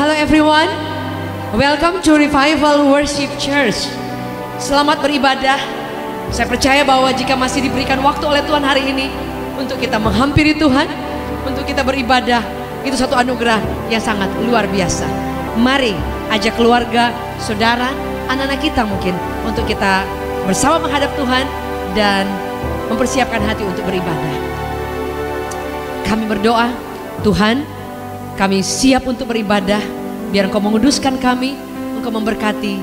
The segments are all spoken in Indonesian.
Hello everyone, welcome to Revival Worship Church. Selamat beribadah. Saya percaya bahwa jika masih diberikan waktu oleh Tuhan hari ini untuk kita menghampiri Tuhan, untuk kita beribadah, itu satu anugerah yang sangat luar biasa. Mari ajak keluarga, saudara, anak-anak kita mungkin untuk kita bersama menghadap Tuhan dan mempersiapkan hati untuk beribadah. Kami berdoa, Tuhan, kami siap untuk beribadah. Biar Engkau menguduskan kami, Engkau memberkati,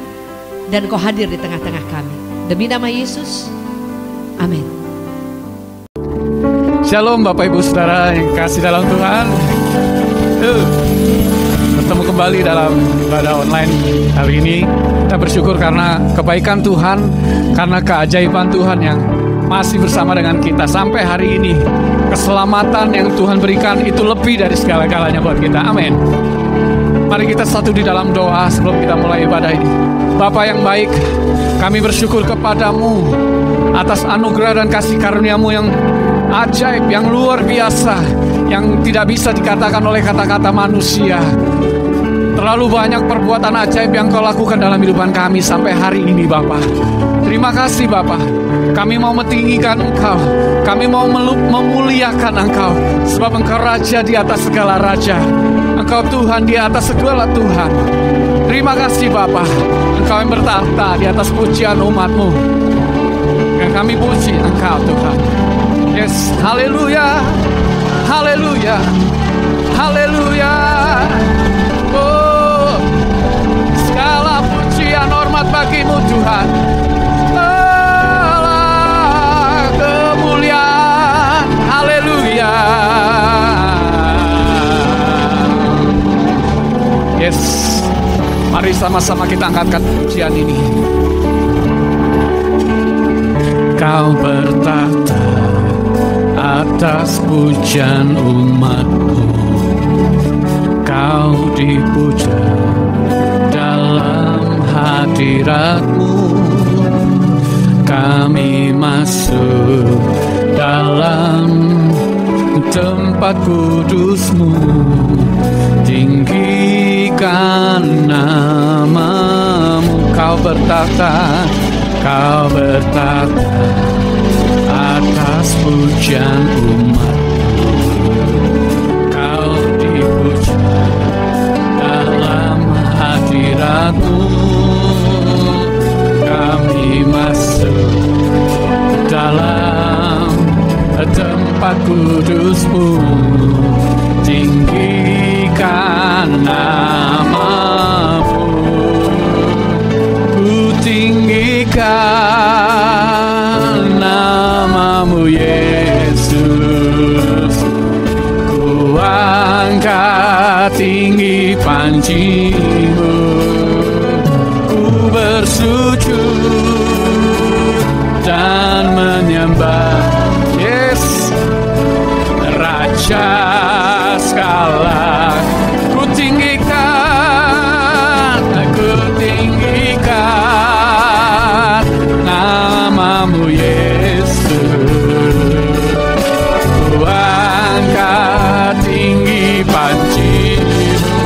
dan Engkau hadir di tengah-tengah kami. Demi nama Yesus, amin. Shalom Bapak Ibu Saudara yang kasih dalam Tuhan. Bertemu kembali dalam ibadah online hari ini. Kita bersyukur karena kebaikan Tuhan, karena keajaiban Tuhan yang masih bersama dengan kita sampai hari ini. Keselamatan yang Tuhan berikan itu lebih dari segala-galanya buat kita. Amin. Mari kita satu di dalam doa sebelum kita mulai ibadah ini. Bapa yang baik, kami bersyukur kepadamu atas anugerah dan kasih karuniamu yang ajaib, yang luar biasa, yang tidak bisa dikatakan oleh kata-kata manusia. Terlalu banyak perbuatan ajaib yang Kau lakukan dalam kehidupan kami sampai hari ini, Bapa. Terima kasih, Bapa. Kami mau mentinggikan Engkau, kami mau memuliakan Engkau, sebab Engkau Raja di atas segala raja. Engkau Tuhan di atas segala Tuhan. Terima kasih Bapa, Engkau yang bertahta di atas pujian umat-Mu. Yang kami puji Engkau Tuhan. Yes, haleluya, haleluya, haleluya. Oh, segala pujian hormat bagi-Mu Tuhan. Allah kemuliaan, haleluya. Yes, mari sama-sama kita angkatkan pujian ini. Kau bertahta atas pujian umat-Mu, Kau dipuja dalam hadirat-Mu. Kami masuk dalam tempat kudus-Mu, tinggikan nama-Mu. Kau bertahta atas pujian umat-Mu. Kau dipuja dalam hadirat-Mu. Kami masuk dalam tempat kudus-Mu, tinggikan nama-Mu. Ku tinggikan nama-Mu Yesus. Ku angkat tinggi panji-Mu. Ku bersujud dan menyembah. Yes, Raja skala. Ku tinggikan nama-Mu Yesus. Ku angkat tinggi panji-Mu.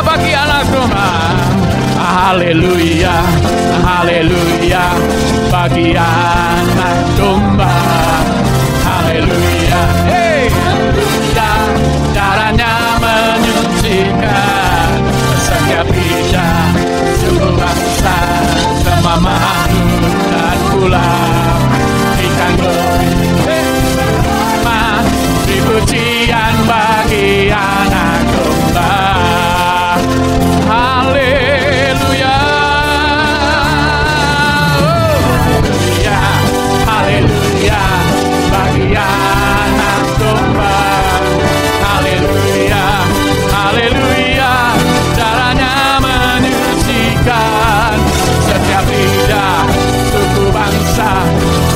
bagi anak domba. Haleluya, haleluya bagi anak domba. Haleluya, hey, haleluya, darahnya menyucikan setiap lidah, suku bangsa, semua makhluk dan pula ikan glory. Beri pujian bagi anak domba. Haleluya, haleluya, haleluya bagi anak domba. Haleluya, haleluya, darahnya menyucikan setiap lidah, suku bangsa,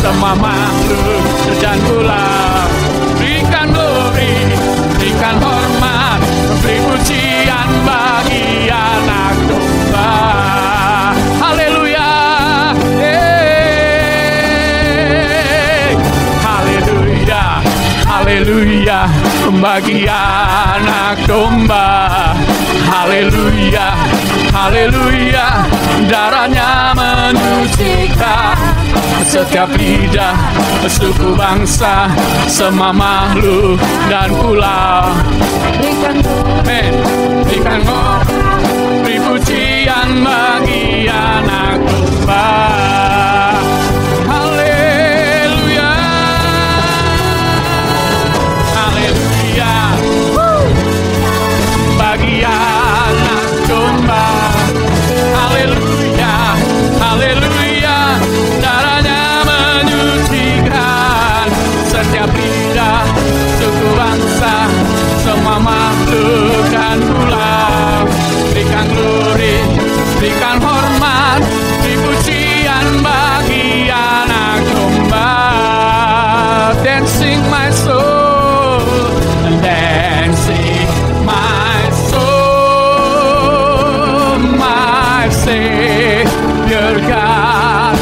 semua makhluk dan pula. Berikan glory, berikan hormat, beri pujian bagi anak domba. Haleluya, haleluya, haleluya bagi anak domba. Haleluya, haleluya, darahnya menyucikan setiap lidah, suku bangsa, semua makhluk dan pulau. Berikan beri pujian bagi anak domba. Haleluya, haleluya bagi anak domba. Haleluya, haleluya, darahnya menyucikan setiap lidah, suku bangsa, semua makhluk dan pulau. Berikan glory, berikan hormat, beri pujian bagi anak domba. Dancing my soul, dancing my soul, my Savior God.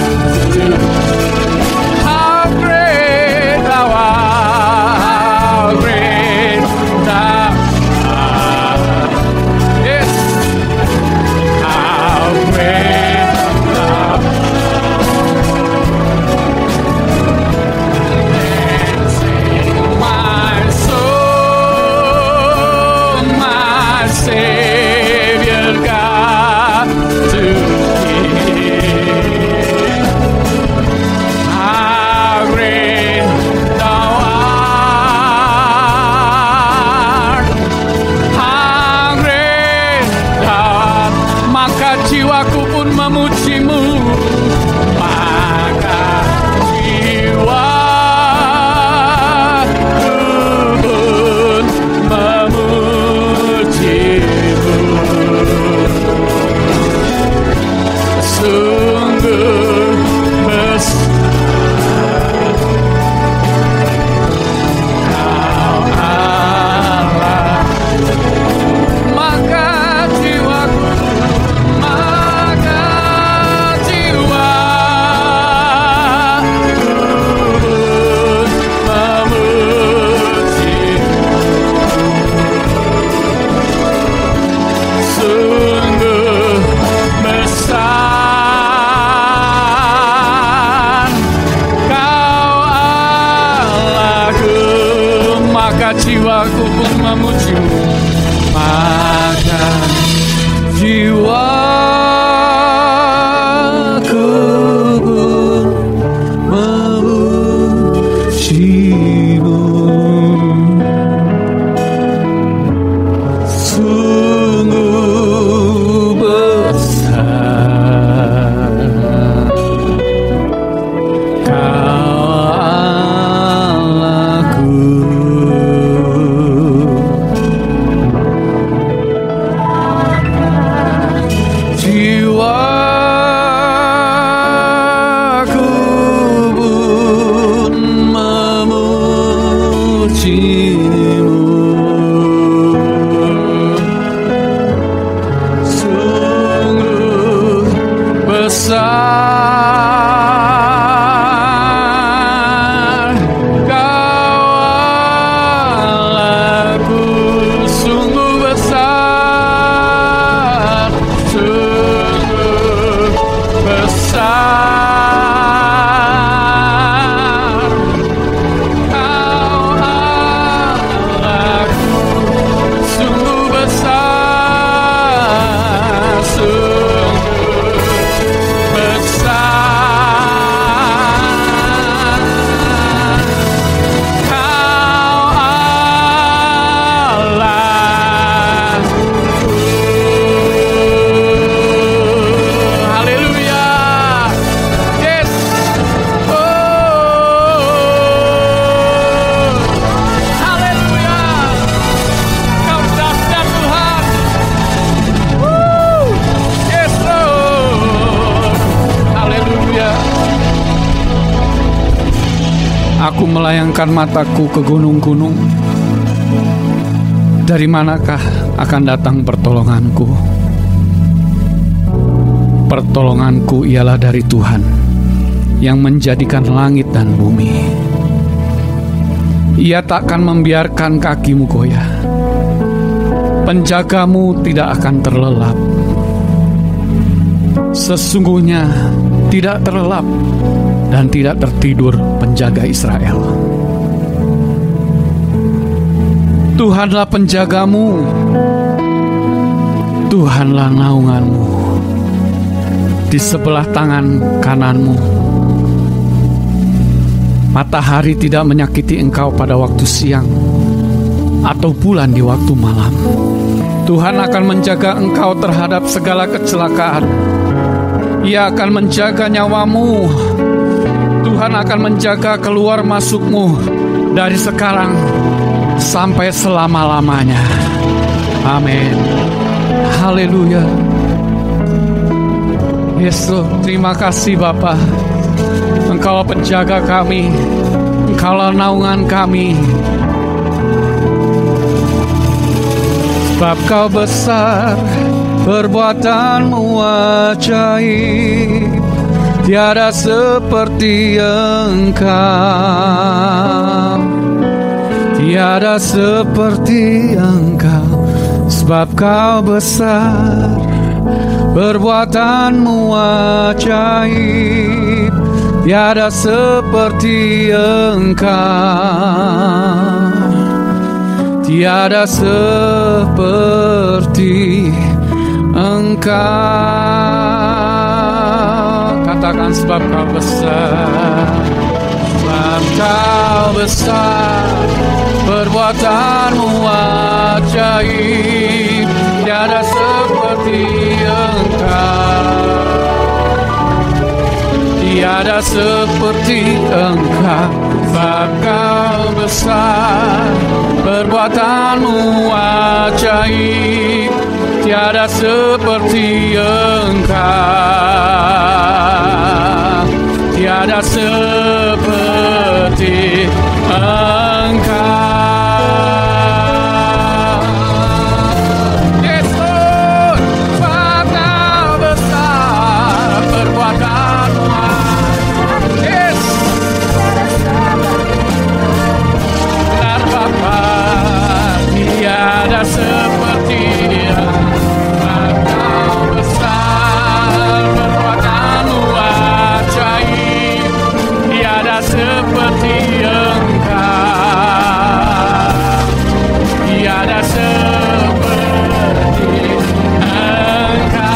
How great thou art, how great thou art. Yes, how great thou art. Dancing my soul, my Savior God, to Thee. How great Thou art, how great Thou art. Maka jiwaku pun memuji-Mu, maka jiwaku pun memuji-Mu. Sungguh besar Kau Allah, maka jiwaku memuji. Sungguh besar Kau Allahku, maka jiwaku pun memuji-Mu, maka jiwaku pun memuji-Mu. Sungguh besar Kau Allahku. Aku melayangkan mataku ke gunung-gunung. Dari manakah akan datang pertolonganku? Pertolonganku ialah dari Tuhan yang menjadikan langit dan bumi. Ia takkan membiarkan kakimu goyah. Penjagamu tidak akan terlelap. Sesungguhnya tidak terlelap dan tidak tertidur penjaga Israel. Tuhanlah penjagamu, Tuhanlah naunganmu di sebelah tangan kananmu. Matahari tidak menyakiti engkau pada waktu siang, atau bulan di waktu malam. Tuhan akan menjaga engkau terhadap segala kecelakaan. Ia akan menjaga nyawamu. Tuhan akan menjaga keluar masukmu dari sekarang sampai selama-lamanya. Amin. Haleluya. Yesus, terima kasih Bapa. Engkaulah penjaga kami, Engkaulah naungan kami. Sebab Kau besar, perbuatanmu ajaib, tiada seperti Engkau, tiada seperti Engkau. Sebab Kau besar, perbuatanmu ajaib, tiada seperti Engkau, tiada seperti Engkau. Katakan sebab Kau besar, sebab Kau besar, perbuatanmu ajaib, tiada seperti Engkau, tiada seperti Engkau. Sebab Kau besar, perbuatanmu ajaib, tiada seperti Engkau, tiada seperti Engkau. Yesus, sebab Kau besar, perbuatanmu ajaib. Benar Bapa, tiada seperti Engkau. Kau besar, perbuatanmu ajaib, tiada seperti Engkau, tiada seperti Engkau.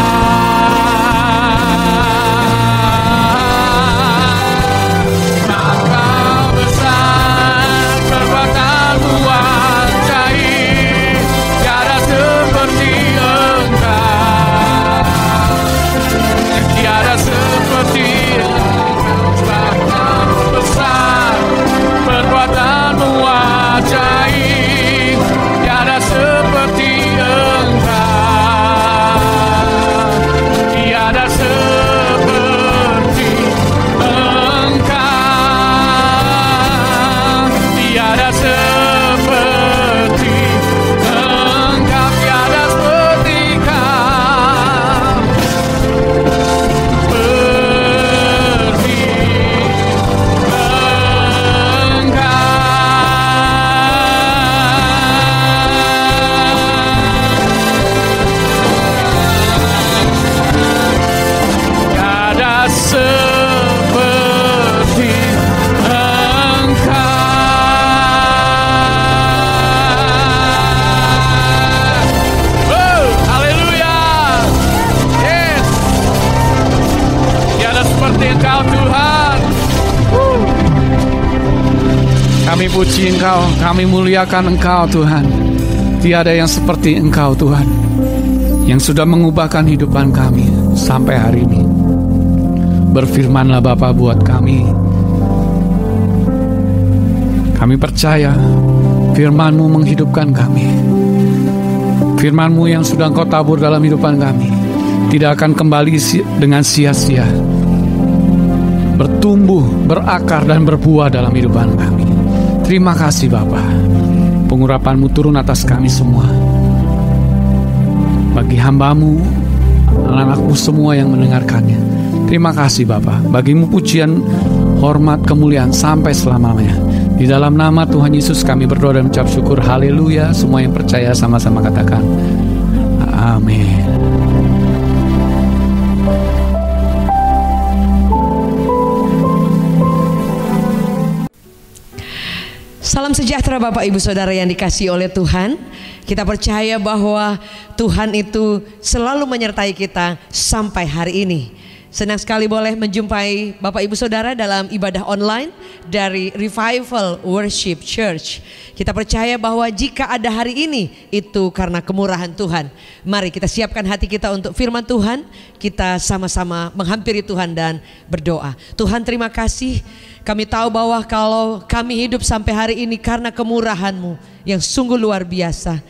Kau besar, perbuatanmu ajaib, tiada seperti Engkau, tiada seperti Engkau. Kau besar, perbuatanmu ajaib, tiada seperti Engkau, tiada seperti Engkau, tiada seperti Engkau, tiada seperti oh, haleluya. Yes, tiada seperti Engkau Tuhan. Kami puji Engkau, kami muliakan Engkau Tuhan. Tiada yang seperti Engkau Tuhan, yang sudah mengubahkan hidupan kami sampai hari ini. Berfirmanlah Bapa buat kami. Kami percaya firman-Mu menghidupkan kami. Firman-Mu yang sudah Engkau tabur dalam hidupan kami tidak akan kembali dengan sia-sia. bertumbuh, berakar, dan berbuah dalam kehidupan kami. Terima kasih Bapa. Pengurapan-Mu turun atas kami semua. Bagi hamba-Mu, anak-anak-Mu semua yang mendengarkannya. Terima kasih Bapa. Bagi-Mu pujian, hormat, kemuliaan sampai selamanya. Di dalam nama Tuhan Yesus kami berdoa dan mengucap syukur. Haleluya. Semua yang percaya sama-sama katakan amin. Salam sejahtera Bapak Ibu Saudara yang dikasihi oleh Tuhan. Kita percaya bahwa Tuhan itu selalu menyertai kita sampai hari ini. Senang sekali boleh menjumpai Bapak Ibu Saudara dalam ibadah online dari Revival Worship Church. Kita percaya bahwa jika ada hari ini itu karena kemurahan Tuhan. Mari kita siapkan hati kita untuk firman Tuhan. Kita sama-sama menghampiri Tuhan dan berdoa. Tuhan, terima kasih. Kami tahu bahwa kalau kami hidup sampai hari ini karena kemurahan-Mu yang sungguh luar biasa.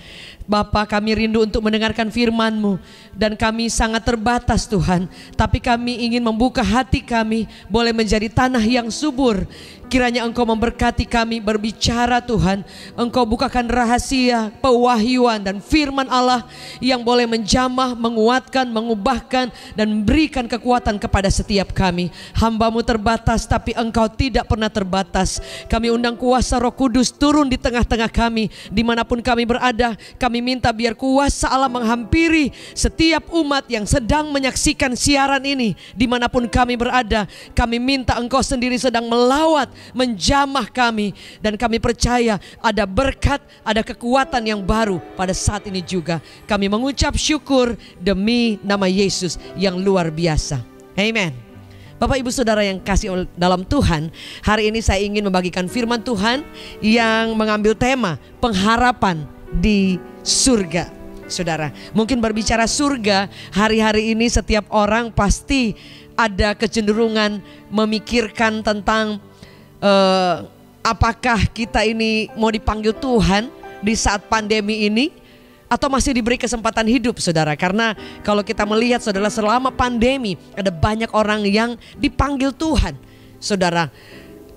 Bapa, kami rindu untuk mendengarkan firman-Mu dan kami sangat terbatas Tuhan. Tapi kami ingin membuka hati kami boleh menjadi tanah yang subur. Kiranya Engkau memberkati kami berbicara Tuhan. Engkau bukakan rahasia, pewahyuan dan firman Allah yang boleh menjamah, menguatkan, mengubahkan dan memberikan kekuatan kepada setiap kami. Hamba-Mu terbatas tapi Engkau tidak pernah terbatas. Kami undang kuasa Roh Kudus turun di tengah-tengah kami. Dimanapun kami berada, kami minta biar kuasa Allah menghampiri setiap umat yang sedang menyaksikan siaran ini. Dimanapun kami berada, kami minta Engkau sendiri sedang melawat, menjamah kami, dan kami percaya ada berkat, ada kekuatan yang baru pada saat ini juga. Kami mengucap syukur demi nama Yesus yang luar biasa. Amen. Bapak Ibu Saudara yang kasih dalam Tuhan, hari ini saya ingin membagikan firman Tuhan yang mengambil tema pengharapan di surga. Saudara, mungkin berbicara surga, hari-hari ini setiap orang pasti ada kecenderungan memikirkan tentang apakah kita ini mau dipanggil Tuhan di saat pandemi ini atau masih diberi kesempatan hidup, saudara. Karena kalau kita melihat, saudara, selama pandemi ada banyak orang yang dipanggil Tuhan, saudara,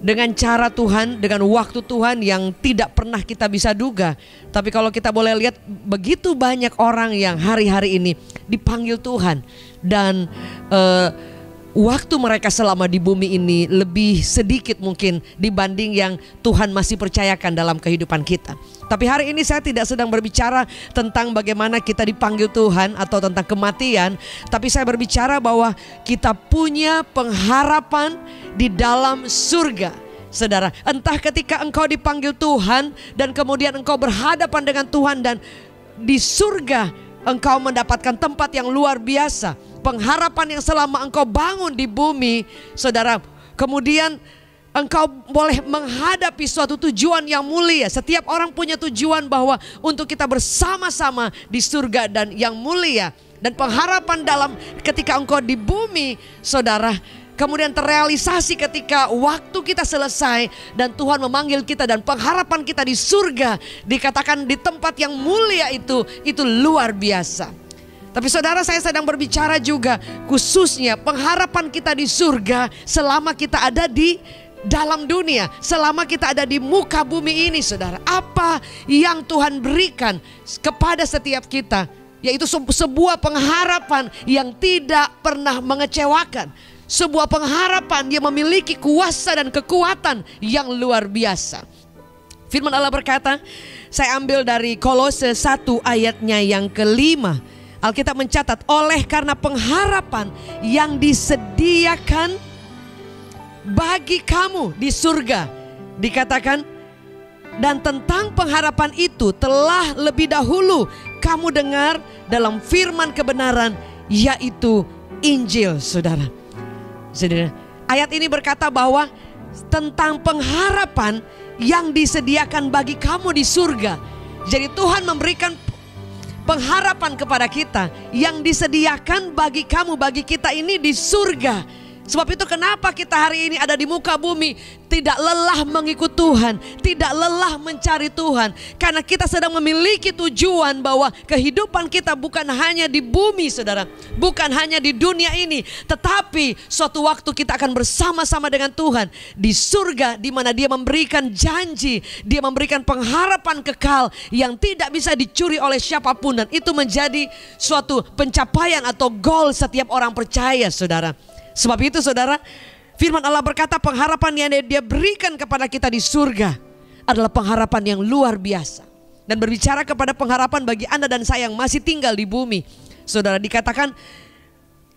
dengan cara Tuhan, dengan waktu Tuhan yang tidak pernah kita bisa duga. Tapi kalau kita boleh lihat, begitu banyak orang yang hari-hari ini dipanggil Tuhan. Dan waktu mereka selama di bumi ini lebih sedikit mungkin dibanding yang Tuhan masih percayakan dalam kehidupan kita. Tapi hari ini saya tidak sedang berbicara tentang bagaimana kita dipanggil Tuhan atau tentang kematian. Tapi saya berbicara bahwa kita punya pengharapan di dalam surga. Saudara, entah ketika engkau dipanggil Tuhan dan kemudian engkau berhadapan dengan Tuhan dan di surga engkau mendapatkan tempat yang luar biasa. Pengharapan yang selama engkau bangun di bumi, saudara, kemudian engkau boleh menghadapi suatu tujuan yang mulia. Setiap orang punya tujuan bahwa untuk kita bersama-sama di surga dan yang mulia. Dan pengharapan dalam ketika engkau di bumi, saudara, kemudian terrealisasi ketika waktu kita selesai dan Tuhan memanggil kita dan pengharapan kita di surga, dikatakan di tempat yang mulia itu luar biasa. Tapi saudara, saya sedang berbicara juga khususnya pengharapan kita di surga selama kita ada di dalam dunia, selama kita ada di muka bumi ini, saudara. Apa yang Tuhan berikan kepada setiap kita, yaitu sebuah pengharapan yang tidak pernah mengecewakan. Sebuah pengharapan yang memiliki kuasa dan kekuatan yang luar biasa. Firman Allah berkata, saya ambil dari Kolose 1 ayatnya yang kelima. Alkitab mencatat, oleh karena pengharapan yang disediakan bagi kamu di surga. Dikatakan, dan tentang pengharapan itu telah lebih dahulu kamu dengar dalam firman kebenaran, yaitu Injil, saudara. Saudara, ayat ini berkata bahwa tentang pengharapan yang disediakan bagi kamu di surga. Jadi Tuhan memberikan pengharapan kepada kita yang disediakan bagi kamu, bagi kita ini di surga. Sebab itu kenapa kita hari ini ada di muka bumi, tidak lelah mengikut Tuhan, tidak lelah mencari Tuhan. Karena kita sedang memiliki tujuan bahwa kehidupan kita bukan hanya di bumi, saudara, bukan hanya di dunia ini, tetapi suatu waktu kita akan bersama-sama dengan Tuhan di surga, di mana Dia memberikan janji, Dia memberikan pengharapan kekal yang tidak bisa dicuri oleh siapapun. Dan itu menjadi suatu pencapaian atau goal setiap orang percaya, saudara. Sebab itu saudara, firman Allah berkata pengharapan yang Dia berikan kepada kita di surga adalah pengharapan yang luar biasa. Dan berbicara kepada pengharapan bagi Anda dan saya yang masih tinggal di bumi, saudara, dikatakan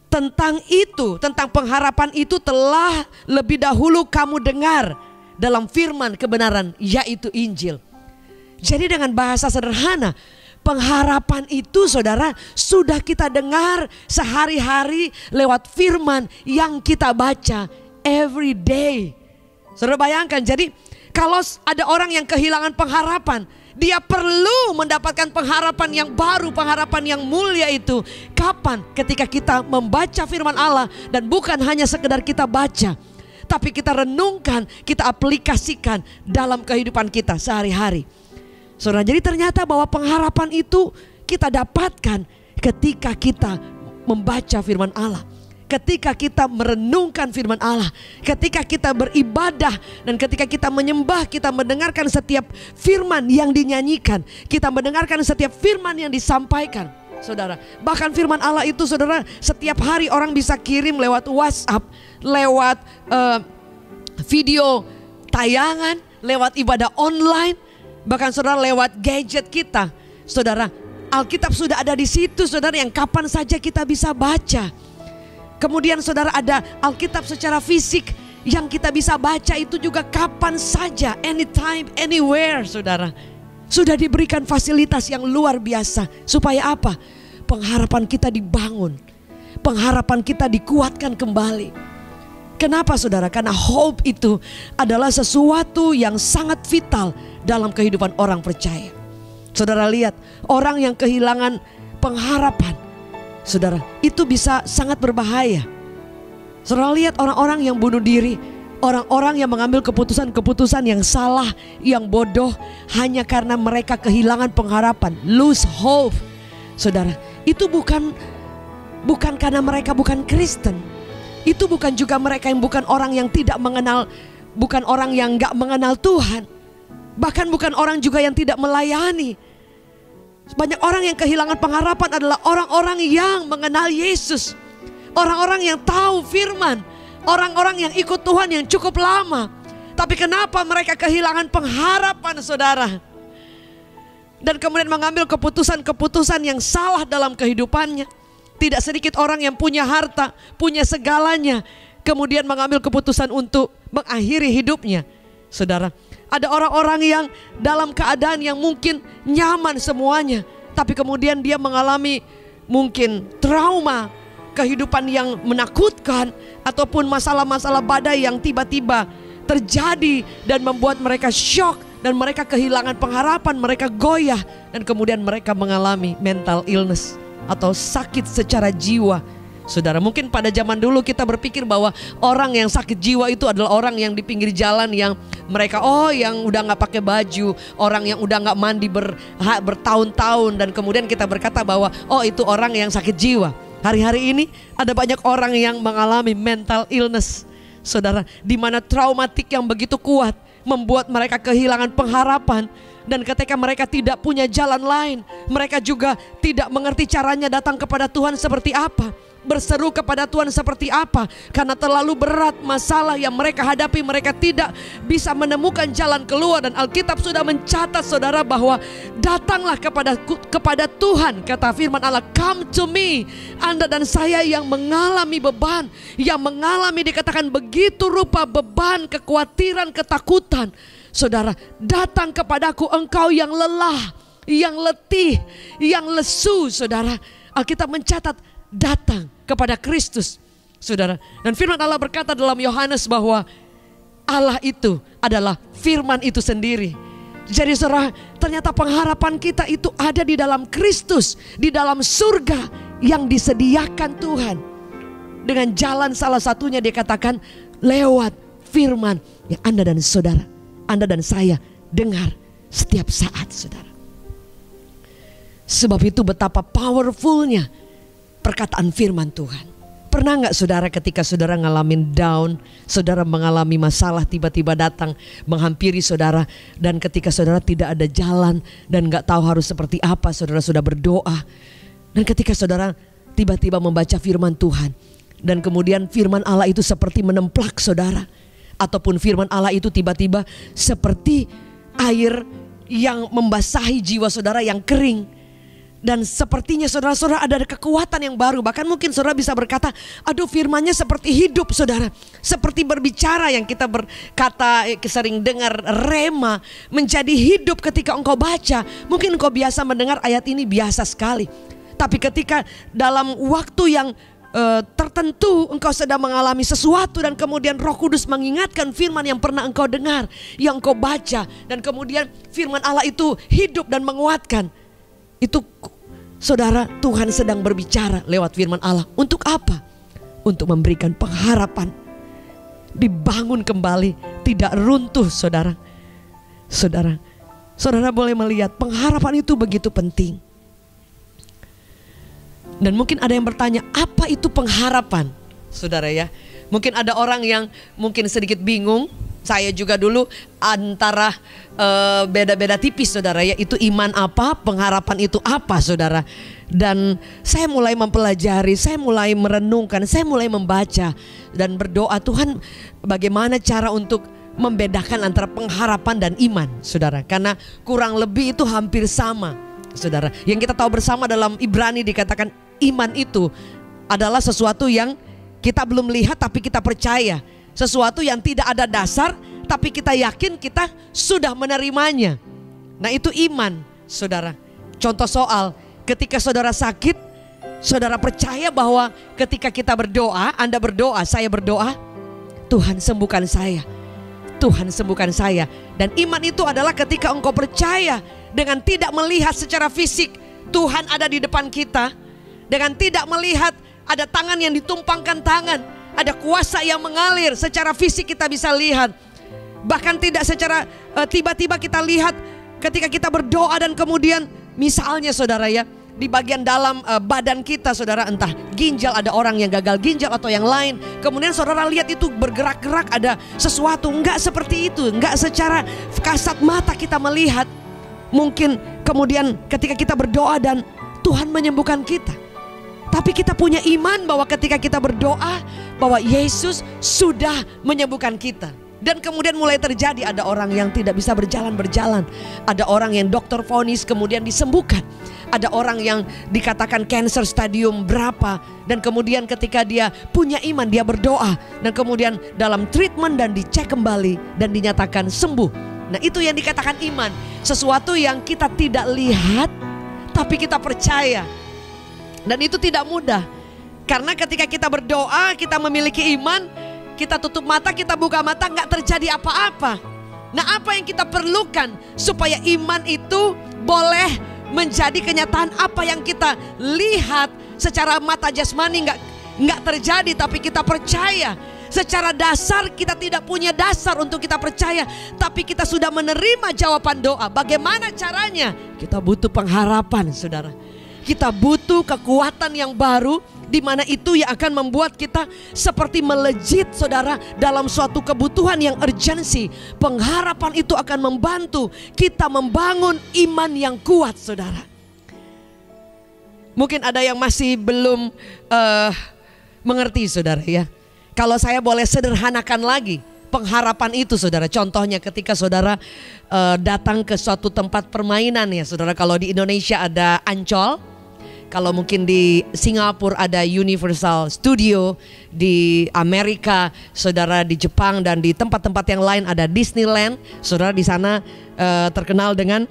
tentang itu, tentang pengharapan itu telah lebih dahulu kamu dengar dalam firman kebenaran, yaitu Injil. Jadi dengan bahasa sederhana, pengharapan itu saudara sudah kita dengar sehari-hari lewat firman yang kita baca every day. Saudara bayangkan, jadi kalau ada orang yang kehilangan pengharapan, dia perlu mendapatkan pengharapan yang baru, pengharapan yang mulia itu. Kapan? Ketika kita membaca firman Allah, dan bukan hanya sekedar kita baca, tapi kita renungkan, kita aplikasikan dalam kehidupan kita sehari-hari. Saudara, jadi ternyata bahwa pengharapan itu kita dapatkan ketika kita membaca firman Allah, ketika kita merenungkan firman Allah, ketika kita beribadah, dan ketika kita menyembah, kita mendengarkan setiap firman yang dinyanyikan, kita mendengarkan setiap firman yang disampaikan. Saudara, bahkan firman Allah itu saudara setiap hari orang bisa kirim lewat WhatsApp, lewat video tayangan, lewat ibadah online. Bahkan saudara lewat gadget kita, saudara, Alkitab sudah ada di situ, saudara, yang kapan saja kita bisa baca. Kemudian saudara ada Alkitab secara fisik yang kita bisa baca itu juga kapan saja, anytime, anywhere, saudara. Sudah diberikan fasilitas yang luar biasa. Supaya apa? Pengharapan kita dibangun, pengharapan kita dikuatkan kembali. Kenapa saudara? Karena hope itu adalah sesuatu yang sangat vital dalam kehidupan orang percaya. Saudara lihat, orang yang kehilangan pengharapan, saudara, itu bisa sangat berbahaya. Saudara lihat orang-orang yang bunuh diri, orang-orang yang mengambil keputusan-keputusan yang salah, yang bodoh, hanya karena mereka kehilangan pengharapan, lose hope. Saudara, itu bukan karena mereka bukan Kristen. Itu bukan juga mereka yang bukan orang yang tidak mengenal, bukan orang yang gak mengenal Tuhan. Bahkan bukan orang juga yang tidak melayani. Banyak orang yang kehilangan pengharapan adalah orang-orang yang mengenal Yesus, orang-orang yang tahu firman, orang-orang yang ikut Tuhan yang cukup lama. Tapi kenapa mereka kehilangan pengharapan, saudara? Dan kemudian mengambil keputusan-keputusan yang salah dalam kehidupannya. Tidak sedikit orang yang punya harta, punya segalanya, kemudian mengambil keputusan untuk mengakhiri hidupnya. Saudara, ada orang-orang yang dalam keadaan yang mungkin nyaman semuanya, tapi kemudian dia mengalami mungkin trauma, kehidupan yang menakutkan, ataupun masalah-masalah badai yang tiba-tiba terjadi dan membuat mereka shock, dan mereka kehilangan pengharapan, mereka goyah, dan kemudian mereka mengalami mental illness atau sakit secara jiwa. Saudara, mungkin pada zaman dulu kita berpikir bahwa orang yang sakit jiwa itu adalah orang yang di pinggir jalan, yang mereka yang udah gak pakai baju, orang yang udah gak mandi bertahun-tahun, dan kemudian kita berkata bahwa itu orang yang sakit jiwa. Hari-hari ini ada banyak orang yang mengalami mental illness, saudara, di mana traumatik yang begitu kuat membuat mereka kehilangan pengharapan. Dan ketika mereka tidak punya jalan lain, mereka juga tidak mengerti caranya datang kepada Tuhan seperti apa, berseru kepada Tuhan seperti apa. Karena terlalu berat masalah yang mereka hadapi, mereka tidak bisa menemukan jalan keluar. Dan Alkitab sudah mencatat, saudara, bahwa datanglah kepada Tuhan, kata firman Allah, come to me, Anda dan saya yang mengalami beban, yang mengalami dikatakan begitu rupa beban, kekhawatiran, ketakutan. Saudara, datang kepadaku engkau yang lelah, yang letih, yang lesu. Saudara, Alkitab mencatat datang kepada Kristus, saudara. Dan firman Allah berkata dalam Yohanes bahwa Allah itu adalah firman itu sendiri. Jadi saudara, ternyata pengharapan kita itu ada di dalam Kristus, di dalam surga yang disediakan Tuhan dengan jalan salah satunya dia katakan lewat firman yang Anda dan saudara, Anda dan saya dengar setiap saat, saudara. Sebab itu betapa powerfulnya perkataan firman Tuhan. Pernah nggak saudara ketika saudara ngalamin down, saudara mengalami masalah tiba-tiba datang menghampiri saudara, dan ketika saudara tidak ada jalan dan nggak tahu harus seperti apa, saudara sudah berdoa, dan ketika saudara tiba-tiba membaca firman Tuhan, dan kemudian firman Allah itu seperti menemplak saudara, ataupun firman Allah itu tiba-tiba seperti air yang membasahi jiwa saudara yang kering. Dan sepertinya saudara-saudara ada kekuatan yang baru. Bahkan mungkin saudara bisa berkata, aduh firmannya seperti hidup saudara. Seperti berbicara yang kita berkata sering dengar rema. Menjadi hidup ketika engkau baca. Mungkin engkau biasa mendengar ayat ini biasa sekali. Tapi ketika dalam waktu yang tertentu engkau sedang mengalami sesuatu, dan kemudian Roh Kudus mengingatkan firman yang pernah engkau dengar, yang engkau baca, dan kemudian firman Allah itu hidup dan menguatkan. Itu saudara, Tuhan sedang berbicara lewat firman Allah. Untuk apa? Untuk memberikan pengharapan, dibangun kembali, tidak runtuh saudara. Saudara boleh melihat pengharapan itu begitu penting. Dan mungkin ada yang bertanya, apa itu pengharapan? Saudara ya, mungkin ada orang yang mungkin sedikit bingung. Saya juga dulu antara beda-beda tipis saudara ya. Itu iman apa, pengharapan itu apa saudara. Dan saya mulai mempelajari, saya mulai merenungkan, saya mulai membaca dan berdoa, Tuhan bagaimana cara untuk membedakan antara pengharapan dan iman saudara. Karena kurang lebih itu hampir sama saudara. Yang kita tahu bersama dalam Ibrani dikatakan iman itu adalah sesuatu yang kita belum lihat tapi kita percaya. Sesuatu yang tidak ada dasar tapi kita yakin kita sudah menerimanya. Nah itu iman saudara. Contoh soal, ketika saudara sakit, saudara percaya bahwa ketika kita berdoa, Anda berdoa, saya berdoa, Tuhan sembuhkan saya, Tuhan sembuhkan saya. Dan iman itu adalah ketika engkau percaya dengan tidak melihat secara fisik Tuhan ada di depan kita, dengan tidak melihat ada tangan yang ditumpangkan tangan, ada kuasa yang mengalir secara fisik kita bisa lihat. Bahkan tidak secara tiba-tiba kita lihat ketika kita berdoa, dan kemudian misalnya saudara ya, di bagian dalam badan kita saudara, entah ginjal, ada orang yang gagal ginjal atau yang lain, kemudian saudara lihat itu bergerak-gerak, ada sesuatu. Enggak seperti itu, enggak secara kasat mata kita melihat. Mungkin kemudian ketika kita berdoa dan Tuhan menyembuhkan kita, tapi kita punya iman bahwa ketika kita berdoa bahwa Yesus sudah menyembuhkan kita. Dan kemudian mulai terjadi, ada orang yang tidak bisa berjalan-berjalan, ada orang yang dokter vonis kemudian disembuhkan, ada orang yang dikatakan cancer stadium berapa, dan kemudian ketika dia punya iman dia berdoa, dan kemudian dalam treatment dan dicek kembali dan dinyatakan sembuh. Nah itu yang dikatakan iman, sesuatu yang kita tidak lihat tapi kita percaya. Dan itu tidak mudah, karena ketika kita berdoa, kita memiliki iman, kita tutup mata, kita buka mata, nggak terjadi apa-apa. Nah apa yang kita perlukan supaya iman itu boleh menjadi kenyataan? Apa yang kita lihat secara mata jasmani nggak terjadi, tapi kita percaya. Secara dasar kita tidak punya dasar untuk kita percaya, tapi kita sudah menerima jawaban doa. Bagaimana caranya? Kita butuh pengharapan saudara. Kita butuh kekuatan yang baru, di mana itu yang akan membuat kita seperti melejit saudara dalam suatu kebutuhan yang urgensi. Pengharapan itu akan membantu kita membangun iman yang kuat saudara. Mungkin ada yang masih belum mengerti saudara ya. Kalau saya boleh sederhanakan lagi pengharapan itu saudara. Contohnya ketika saudara datang ke suatu tempat permainan ya saudara. Kalau di Indonesia ada Ancol, kalau mungkin di Singapura ada Universal Studio, di Amerika, saudara di Jepang dan di tempat-tempat yang lain ada Disneyland. Saudara di sana terkenal dengan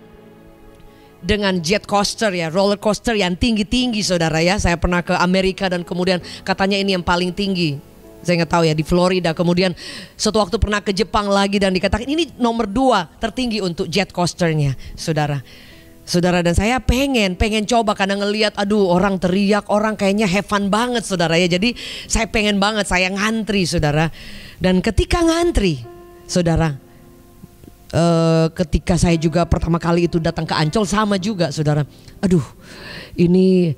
jet coaster ya, roller coaster yang tinggi-tinggi saudara ya. Saya pernah ke Amerika dan kemudian katanya ini yang paling tinggi. Saya nggak tahu ya, di Florida. Kemudian suatu waktu pernah ke Jepang lagi dan dikatakan ini nomor 2 tertinggi untuk jet coasternya saudara. Saudara, dan saya pengen coba karena ngelihat aduh orang teriak, orang kayaknya have fun banget saudara ya. Jadi saya pengen banget, saya ngantri saudara. Dan ketika ngantri saudara, ketika saya juga pertama kali itu datang ke Ancol sama juga saudara. Aduh ini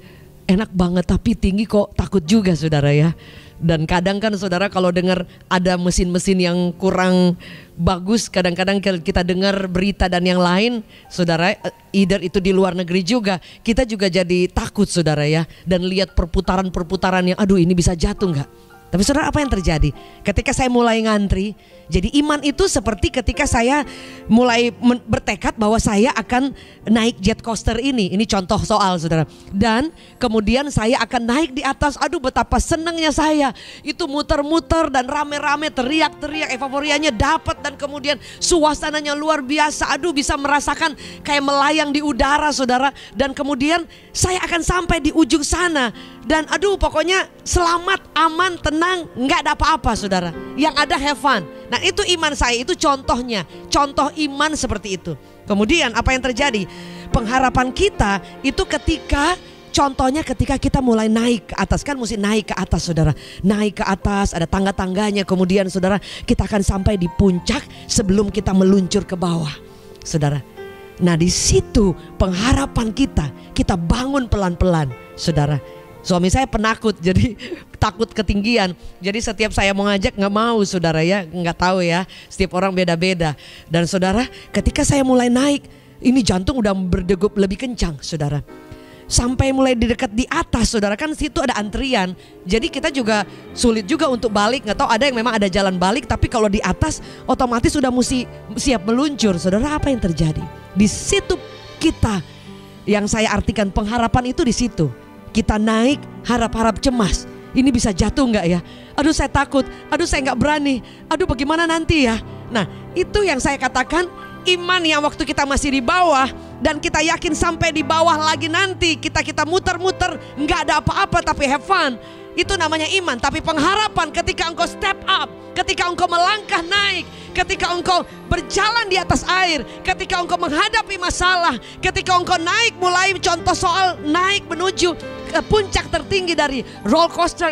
enak banget tapi tinggi kok, takut juga saudara ya. Dan kadang kan saudara kalau dengar ada mesin-mesin yang kurang bagus, kadang-kadang kita dengar berita dan yang lain saudara, either itu di luar negeri juga, kita juga jadi takut saudara ya. Dan lihat perputaran-perputaran yang aduh ini bisa jatuh nggak. Tapi saudara, apa yang terjadi? Ketika saya mulai ngantri, jadi iman itu seperti ketika saya mulai bertekad bahwa saya akan naik jet coaster ini. Ini contoh soal saudara. Dan kemudian saya akan naik di atas. Aduh betapa senangnya saya. Itu muter-muter dan rame-rame teriak-teriak. Euforianya dapat dan kemudian suasananya luar biasa. Aduh bisa merasakan kayak melayang di udara saudara. Dan kemudian saya akan sampai di ujung sana. Dan aduh pokoknya selamat, aman, tenang, nggak ada apa-apa saudara. Yang ada have fun. Nah itu iman saya, itu contohnya. Contoh iman seperti itu. Kemudian apa yang terjadi? Pengharapan kita itu ketika, contohnya ketika kita mulai naik ke atas. Kan mesti naik ke atas saudara. Naik ke atas, ada tangga-tangganya. Kemudian saudara, kita akan sampai di puncak sebelum kita meluncur ke bawah saudara. Nah di situ pengharapan kita bangun pelan-pelan saudara. Suami saya penakut, jadi takut ketinggian. Jadi setiap saya mau ngajak nggak mau saudara ya, nggak tahu ya. Setiap orang beda-beda. Dan saudara, ketika saya mulai naik, ini jantung udah berdegup lebih kencang saudara. Sampai mulai di dekat di atas saudara, kan situ ada antrian. Jadi kita juga sulit juga untuk balik. Nggak tahu ada yang memang ada jalan balik, tapi kalau di atas otomatis sudah mesti siap meluncur. Saudara, apa yang terjadi? Di situ kita, yang saya artikan pengharapan itu di situ. Kita naik harap-harap cemas. Ini bisa jatuh nggak ya? Aduh saya takut, aduh saya nggak berani, aduh bagaimana nanti ya? Nah itu yang saya katakan iman yang waktu kita masih di bawah dan kita yakin sampai di bawah lagi nanti kita muter-muter nggak ada apa-apa tapi have fun. Itu namanya iman. Tapi pengharapan ketika engkau step up, ketika engkau melangkah naik, ketika engkau berjalan di atas air, ketika engkau menghadapi masalah, ketika engkau naik, mulai contoh soal naik menuju ke puncak tertinggi dari roller coaster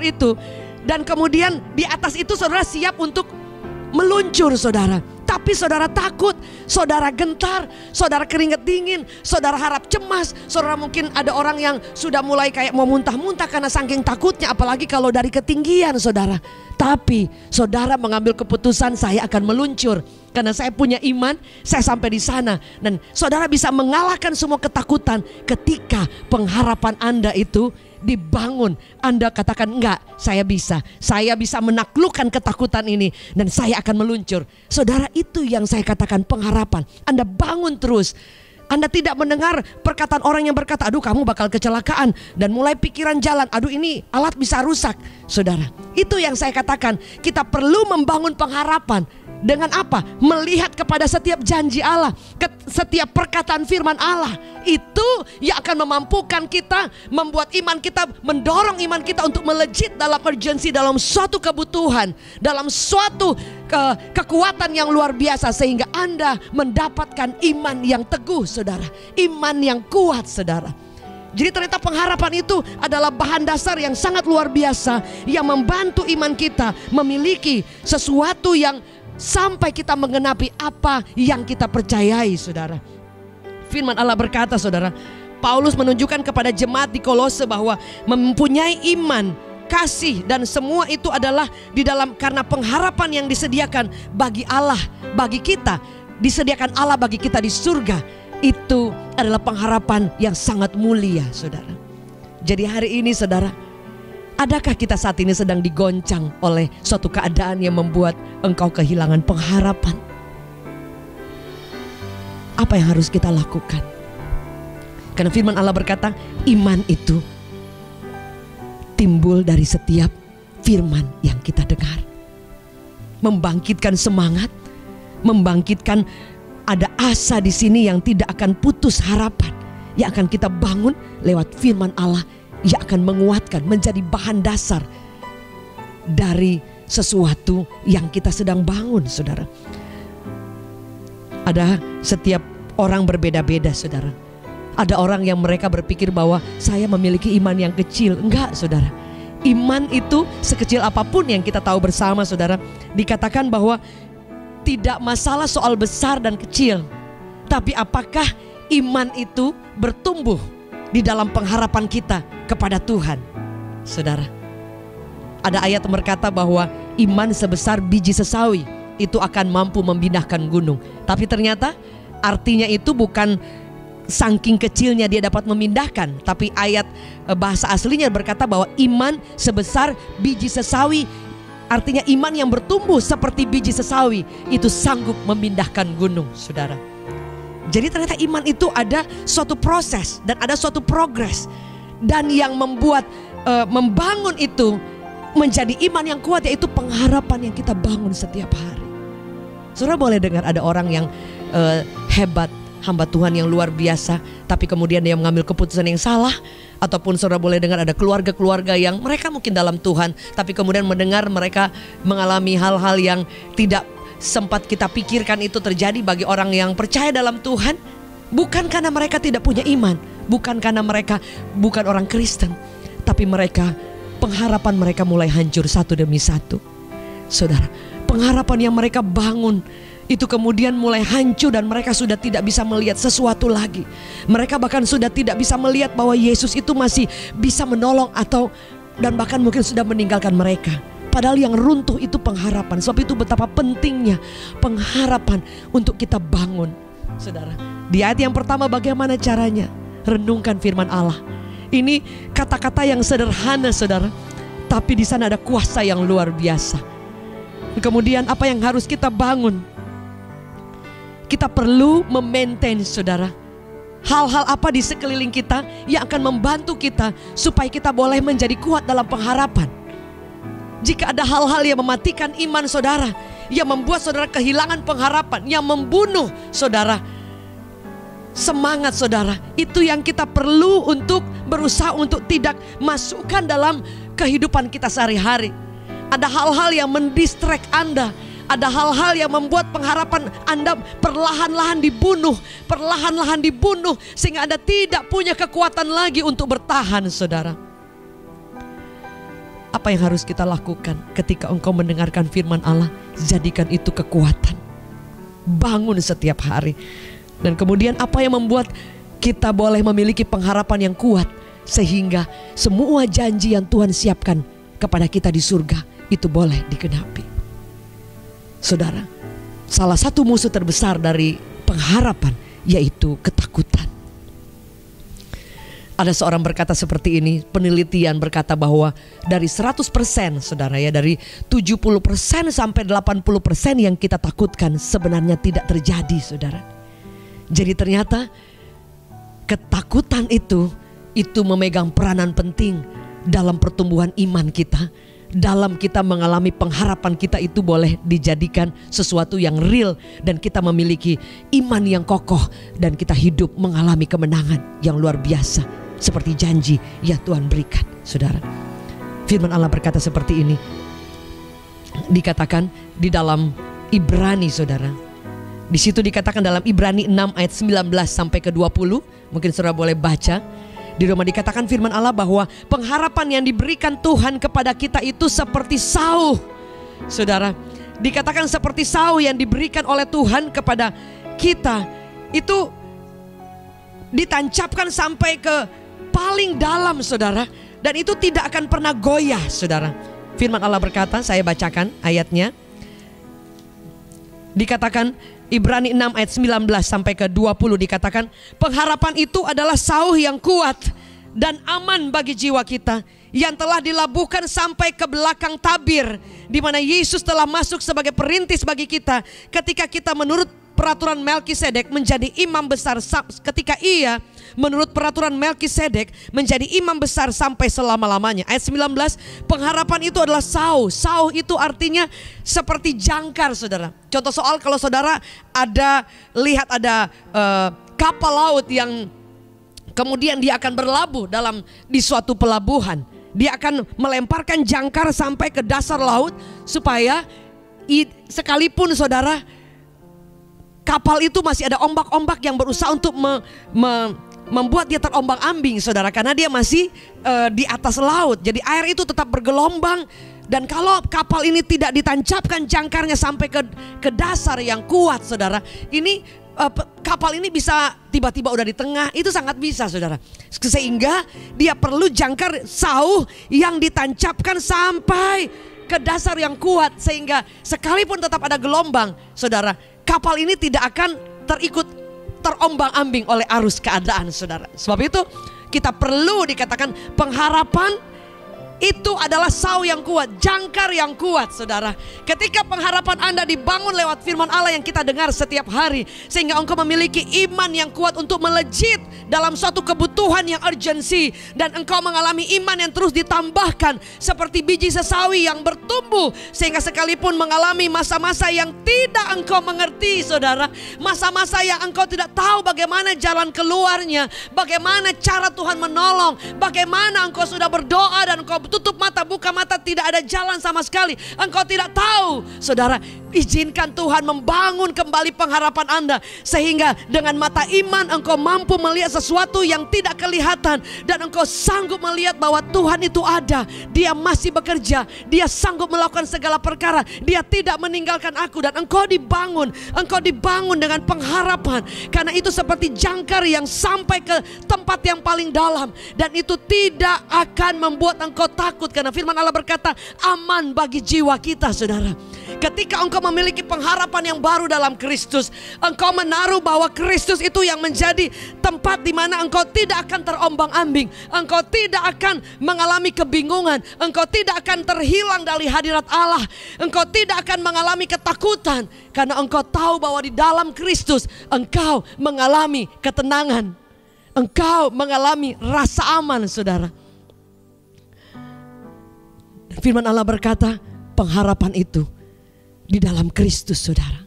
itu, dan kemudian di atas itu saudara siap untuk meluncur saudara. Tapi saudara takut, saudara gentar, saudara keringat dingin, saudara harap cemas, saudara mungkin ada orang yang sudah mulai kayak mau muntah-muntah karena saking takutnya, apalagi kalau dari ketinggian saudara. Tapi saudara mengambil keputusan, saya akan meluncur karena saya punya iman, saya sampai di sana. Dan saudara bisa mengalahkan semua ketakutan ketika pengharapan Anda itu dibangun. Anda katakan enggak, saya bisa menaklukkan ketakutan ini dan saya akan meluncur. Saudara, itu yang saya katakan pengharapan. Anda bangun terus. Anda tidak mendengar perkataan orang yang berkata, aduh kamu bakal kecelakaan, dan mulai pikiran jalan, aduh ini alat bisa rusak. Saudara, itu yang saya katakan, kita perlu membangun pengharapan. Dengan apa? Melihat kepada setiap janji Allah, setiap perkataan firman Allah. Itu yang akan memampukan kita, membuat iman kita, mendorong iman kita untuk melejit dalam urgensi, dalam suatu kebutuhan, dalam suatu kekuatan yang luar biasa. Sehingga Anda mendapatkan iman yang teguh saudara, iman yang kuat saudara. Jadi ternyata pengharapan itu adalah bahan dasar yang sangat luar biasa, yang membantu iman kita memiliki sesuatu yang sampai kita menggenapi apa yang kita percayai saudara. Firman Allah berkata saudara, Paulus menunjukkan kepada jemaat di Kolose bahwa mempunyai iman, kasih dan semua itu adalah di dalam karena pengharapan yang disediakan bagi Allah, bagi kita, disediakan Allah bagi kita di surga. Itu adalah pengharapan yang sangat mulia saudara. Jadi hari ini saudara, adakah kita saat ini sedang digoncang oleh suatu keadaan yang membuat engkau kehilangan pengharapan? Apa yang harus kita lakukan? Karena firman Allah berkata, iman itu timbul dari setiap firman yang kita dengar. Membangkitkan semangat, membangkitkan ada asa di sini yang tidak akan putus harapan, yang akan kita bangun lewat firman Allah, yang akan menguatkan, menjadi bahan dasar dari sesuatu yang kita sedang bangun saudara. Ada setiap Orang berbeda-beda saudara. Ada orang yang mereka berpikir bahwa saya memiliki iman yang kecil. Enggak saudara. Iman itu sekecil apapun yang kita tahu bersama saudara. Dikatakan bahwa tidak masalah soal besar dan kecil. Tapi apakah iman itu bertumbuh di dalam pengharapan kita kepada Tuhan. Saudara, ada ayat yang berkata bahwa iman sebesar biji sesawi itu akan mampu memindahkan gunung. Tapi ternyata artinya itu bukan saking kecilnya dia dapat memindahkan, tapi ayat bahasa aslinya berkata bahwa iman sebesar biji sesawi, artinya iman yang bertumbuh seperti biji sesawi itu sanggup memindahkan gunung, saudara. Jadi ternyata iman itu ada suatu proses dan ada suatu progres, dan yang membuat membangun itu menjadi iman yang kuat yaitu pengharapan yang kita bangun setiap hari. Saudara boleh dengar ada orang yang hebat, hamba Tuhan yang luar biasa, tapi kemudian dia mengambil keputusan yang salah. Ataupun saudara boleh dengar ada keluarga-keluarga yang mereka mungkin dalam Tuhan, tapi kemudian mendengar mereka mengalami hal-hal yang tidak sempat kita pikirkan itu terjadi bagi orang yang percaya dalam Tuhan. Bukan karena mereka tidak punya iman, bukan karena mereka bukan orang Kristen, tapi mereka, pengharapan mereka mulai hancur satu demi satu. Saudara, pengharapan yang mereka bangun itu kemudian mulai hancur dan mereka sudah tidak bisa melihat sesuatu lagi. Mereka bahkan sudah tidak bisa melihat bahwa Yesus itu masih bisa menolong dan bahkan mungkin sudah meninggalkan mereka. Padahal yang runtuh itu pengharapan. Sebab itu betapa pentingnya pengharapan untuk kita bangun. Saudara, di ayat yang pertama bagaimana caranya? Renungkan firman Allah. Ini kata-kata yang sederhana saudara, tapi di sana ada kuasa yang luar biasa. Kemudian apa yang harus kita bangun? Kita perlu memaintain saudara, hal-hal apa di sekeliling kita yang akan membantu kita supaya kita boleh menjadi kuat dalam pengharapan. Jika ada hal-hal yang mematikan iman saudara, yang membuat saudara kehilangan pengharapan, yang membunuh saudara semangat saudara, itu yang kita perlu untuk berusaha untuk tidak masukkan dalam kehidupan kita sehari-hari. Ada hal-hal yang mendistract Anda. Ada hal-hal yang membuat pengharapan Anda perlahan-lahan dibunuh, sehingga Anda tidak punya kekuatan lagi untuk bertahan saudara. Apa yang harus kita lakukan ketika engkau mendengarkan firman Allah? Jadikan itu kekuatan. Bangun setiap hari. Dan kemudian apa yang membuat kita boleh memiliki pengharapan yang kuat, sehingga semua janji yang Tuhan siapkan kepada kita di surga itu boleh digenapi. Saudara, salah satu musuh terbesar dari pengharapan yaitu ketakutan. Ada seorang berkata seperti ini, penelitian berkata bahwa dari 100% saudara ya, dari 70% sampai 80% yang kita takutkan sebenarnya tidak terjadi saudara. Jadi ternyata ketakutan itu memegang peranan penting dalam pertumbuhan iman kita. Dalam kita mengalami pengharapan kita itu boleh dijadikan sesuatu yang real, dan kita memiliki iman yang kokoh, dan kita hidup mengalami kemenangan yang luar biasa seperti janji yang Tuhan berikan. Saudara, firman Allah berkata seperti ini, dikatakan di dalam Ibrani saudara. Di situ dikatakan dalam Ibrani 6 ayat 19 sampai ke 20. Mungkin saudara boleh baca. Di Roma dikatakan firman Allah bahwa pengharapan yang diberikan Tuhan kepada kita itu seperti sauh. Saudara, dikatakan seperti sauh yang diberikan oleh Tuhan kepada kita itu ditancapkan sampai ke paling dalam saudara, dan itu tidak akan pernah goyah saudara. Firman Allah berkata, saya bacakan ayatnya. Dikatakan Ibrani 6 ayat 19 sampai ke 20 dikatakan, pengharapan itu adalah sauh yang kuat dan aman bagi jiwa kita, yang telah dilabuhkan sampai ke belakang tabir, di mana Yesus telah masuk sebagai perintis bagi kita ketika kita menurut peraturan Melkisedek menjadi imam besar, ketika ia menurut peraturan Melkisedek menjadi imam besar sampai selama-lamanya. Ayat 19, pengharapan itu adalah sauh. Sauh itu artinya seperti jangkar saudara. Contoh soal kalau saudara lihat ada kapal laut yang kemudian dia akan berlabuh di suatu pelabuhan. Dia akan melemparkan jangkar sampai ke dasar laut supaya sekalipun saudara kapal itu masih ada ombak-ombak yang berusaha untuk membuat dia terombang-ambing, saudara, karena dia masih di atas laut. Jadi air itu tetap bergelombang. Dan kalau kapal ini tidak ditancapkan jangkarnya sampai ke dasar yang kuat, saudara, ini kapal ini bisa tiba-tiba udah di tengah. Itu sangat bisa, saudara. Sehingga dia perlu jangkar sauh yang ditancapkan sampai ke dasar yang kuat, sehingga sekalipun tetap ada gelombang, saudara, kapal ini tidak akan terombang-ambing oleh arus keadaan, saudara. Sebab itu kita perlu dikatakan pengharapan itu adalah sauh yang kuat, jangkar yang kuat, saudara. Ketika pengharapan Anda dibangun lewat firman Allah yang kita dengar setiap hari, sehingga engkau memiliki iman yang kuat untuk melejit dalam suatu kebutuhan yang urgensi, dan engkau mengalami iman yang terus ditambahkan seperti biji sesawi yang bertumbuh, sehingga sekalipun mengalami masa-masa yang tidak engkau mengerti, saudara, masa-masa yang engkau tidak tahu bagaimana jalan keluarnya, bagaimana cara Tuhan menolong, bagaimana engkau sudah berdoa dan engkau tutup mata, buka mata, tidak ada jalan sama sekali, engkau tidak tahu, saudara, izinkan Tuhan membangun kembali pengharapan Anda, sehingga dengan mata iman engkau mampu melihat sesuatu yang tidak kelihatan, dan engkau sanggup melihat bahwa Tuhan itu ada, Dia masih bekerja, Dia sanggup melakukan segala perkara, Dia tidak meninggalkan aku. Dan engkau dibangun dengan pengharapan, karena itu seperti jangkar yang sampai ke tempat yang paling dalam, dan itu tidak akan membuat engkau takut, karena firman Allah berkata aman bagi jiwa kita, saudara. Ketika engkau memiliki pengharapan yang baru dalam Kristus, engkau menaruh bahwa Kristus itu yang menjadi tempat di mana engkau tidak akan terombang-ambing, engkau tidak akan mengalami kebingungan, engkau tidak akan terhilang dari hadirat Allah, engkau tidak akan mengalami ketakutan, karena engkau tahu bahwa di dalam Kristus engkau mengalami ketenangan, engkau mengalami rasa aman, saudara. Firman Allah berkata pengharapan itu di dalam Kristus, saudara.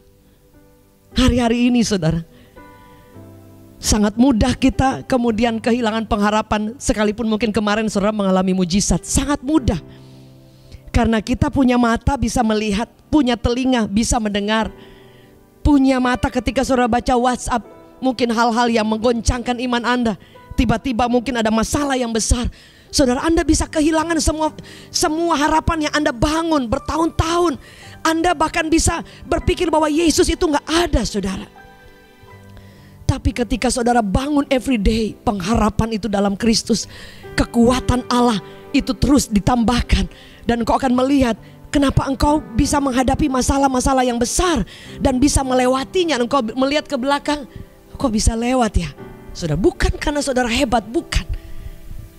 Hari-hari ini, saudara, sangat mudah kita kemudian kehilangan pengharapan, sekalipun mungkin kemarin saudara mengalami mujizat. Sangat mudah, karena kita punya mata bisa melihat, punya telinga bisa mendengar, punya mata ketika saudara baca WhatsApp, mungkin hal-hal yang menggoncangkan iman Anda. Tiba-tiba mungkin ada masalah yang besar, saudara, Anda bisa kehilangan semua harapan yang Anda bangun bertahun-tahun. Anda bahkan bisa berpikir bahwa Yesus itu gak ada, saudara. Tapi ketika saudara bangun everyday, pengharapan itu dalam Kristus, kekuatan Allah itu terus ditambahkan, dan engkau akan melihat kenapa engkau bisa menghadapi masalah-masalah yang besar dan bisa melewatinya. Engkau melihat ke belakang, kok bisa lewat ya, saudara? Bukan karena saudara hebat, bukan.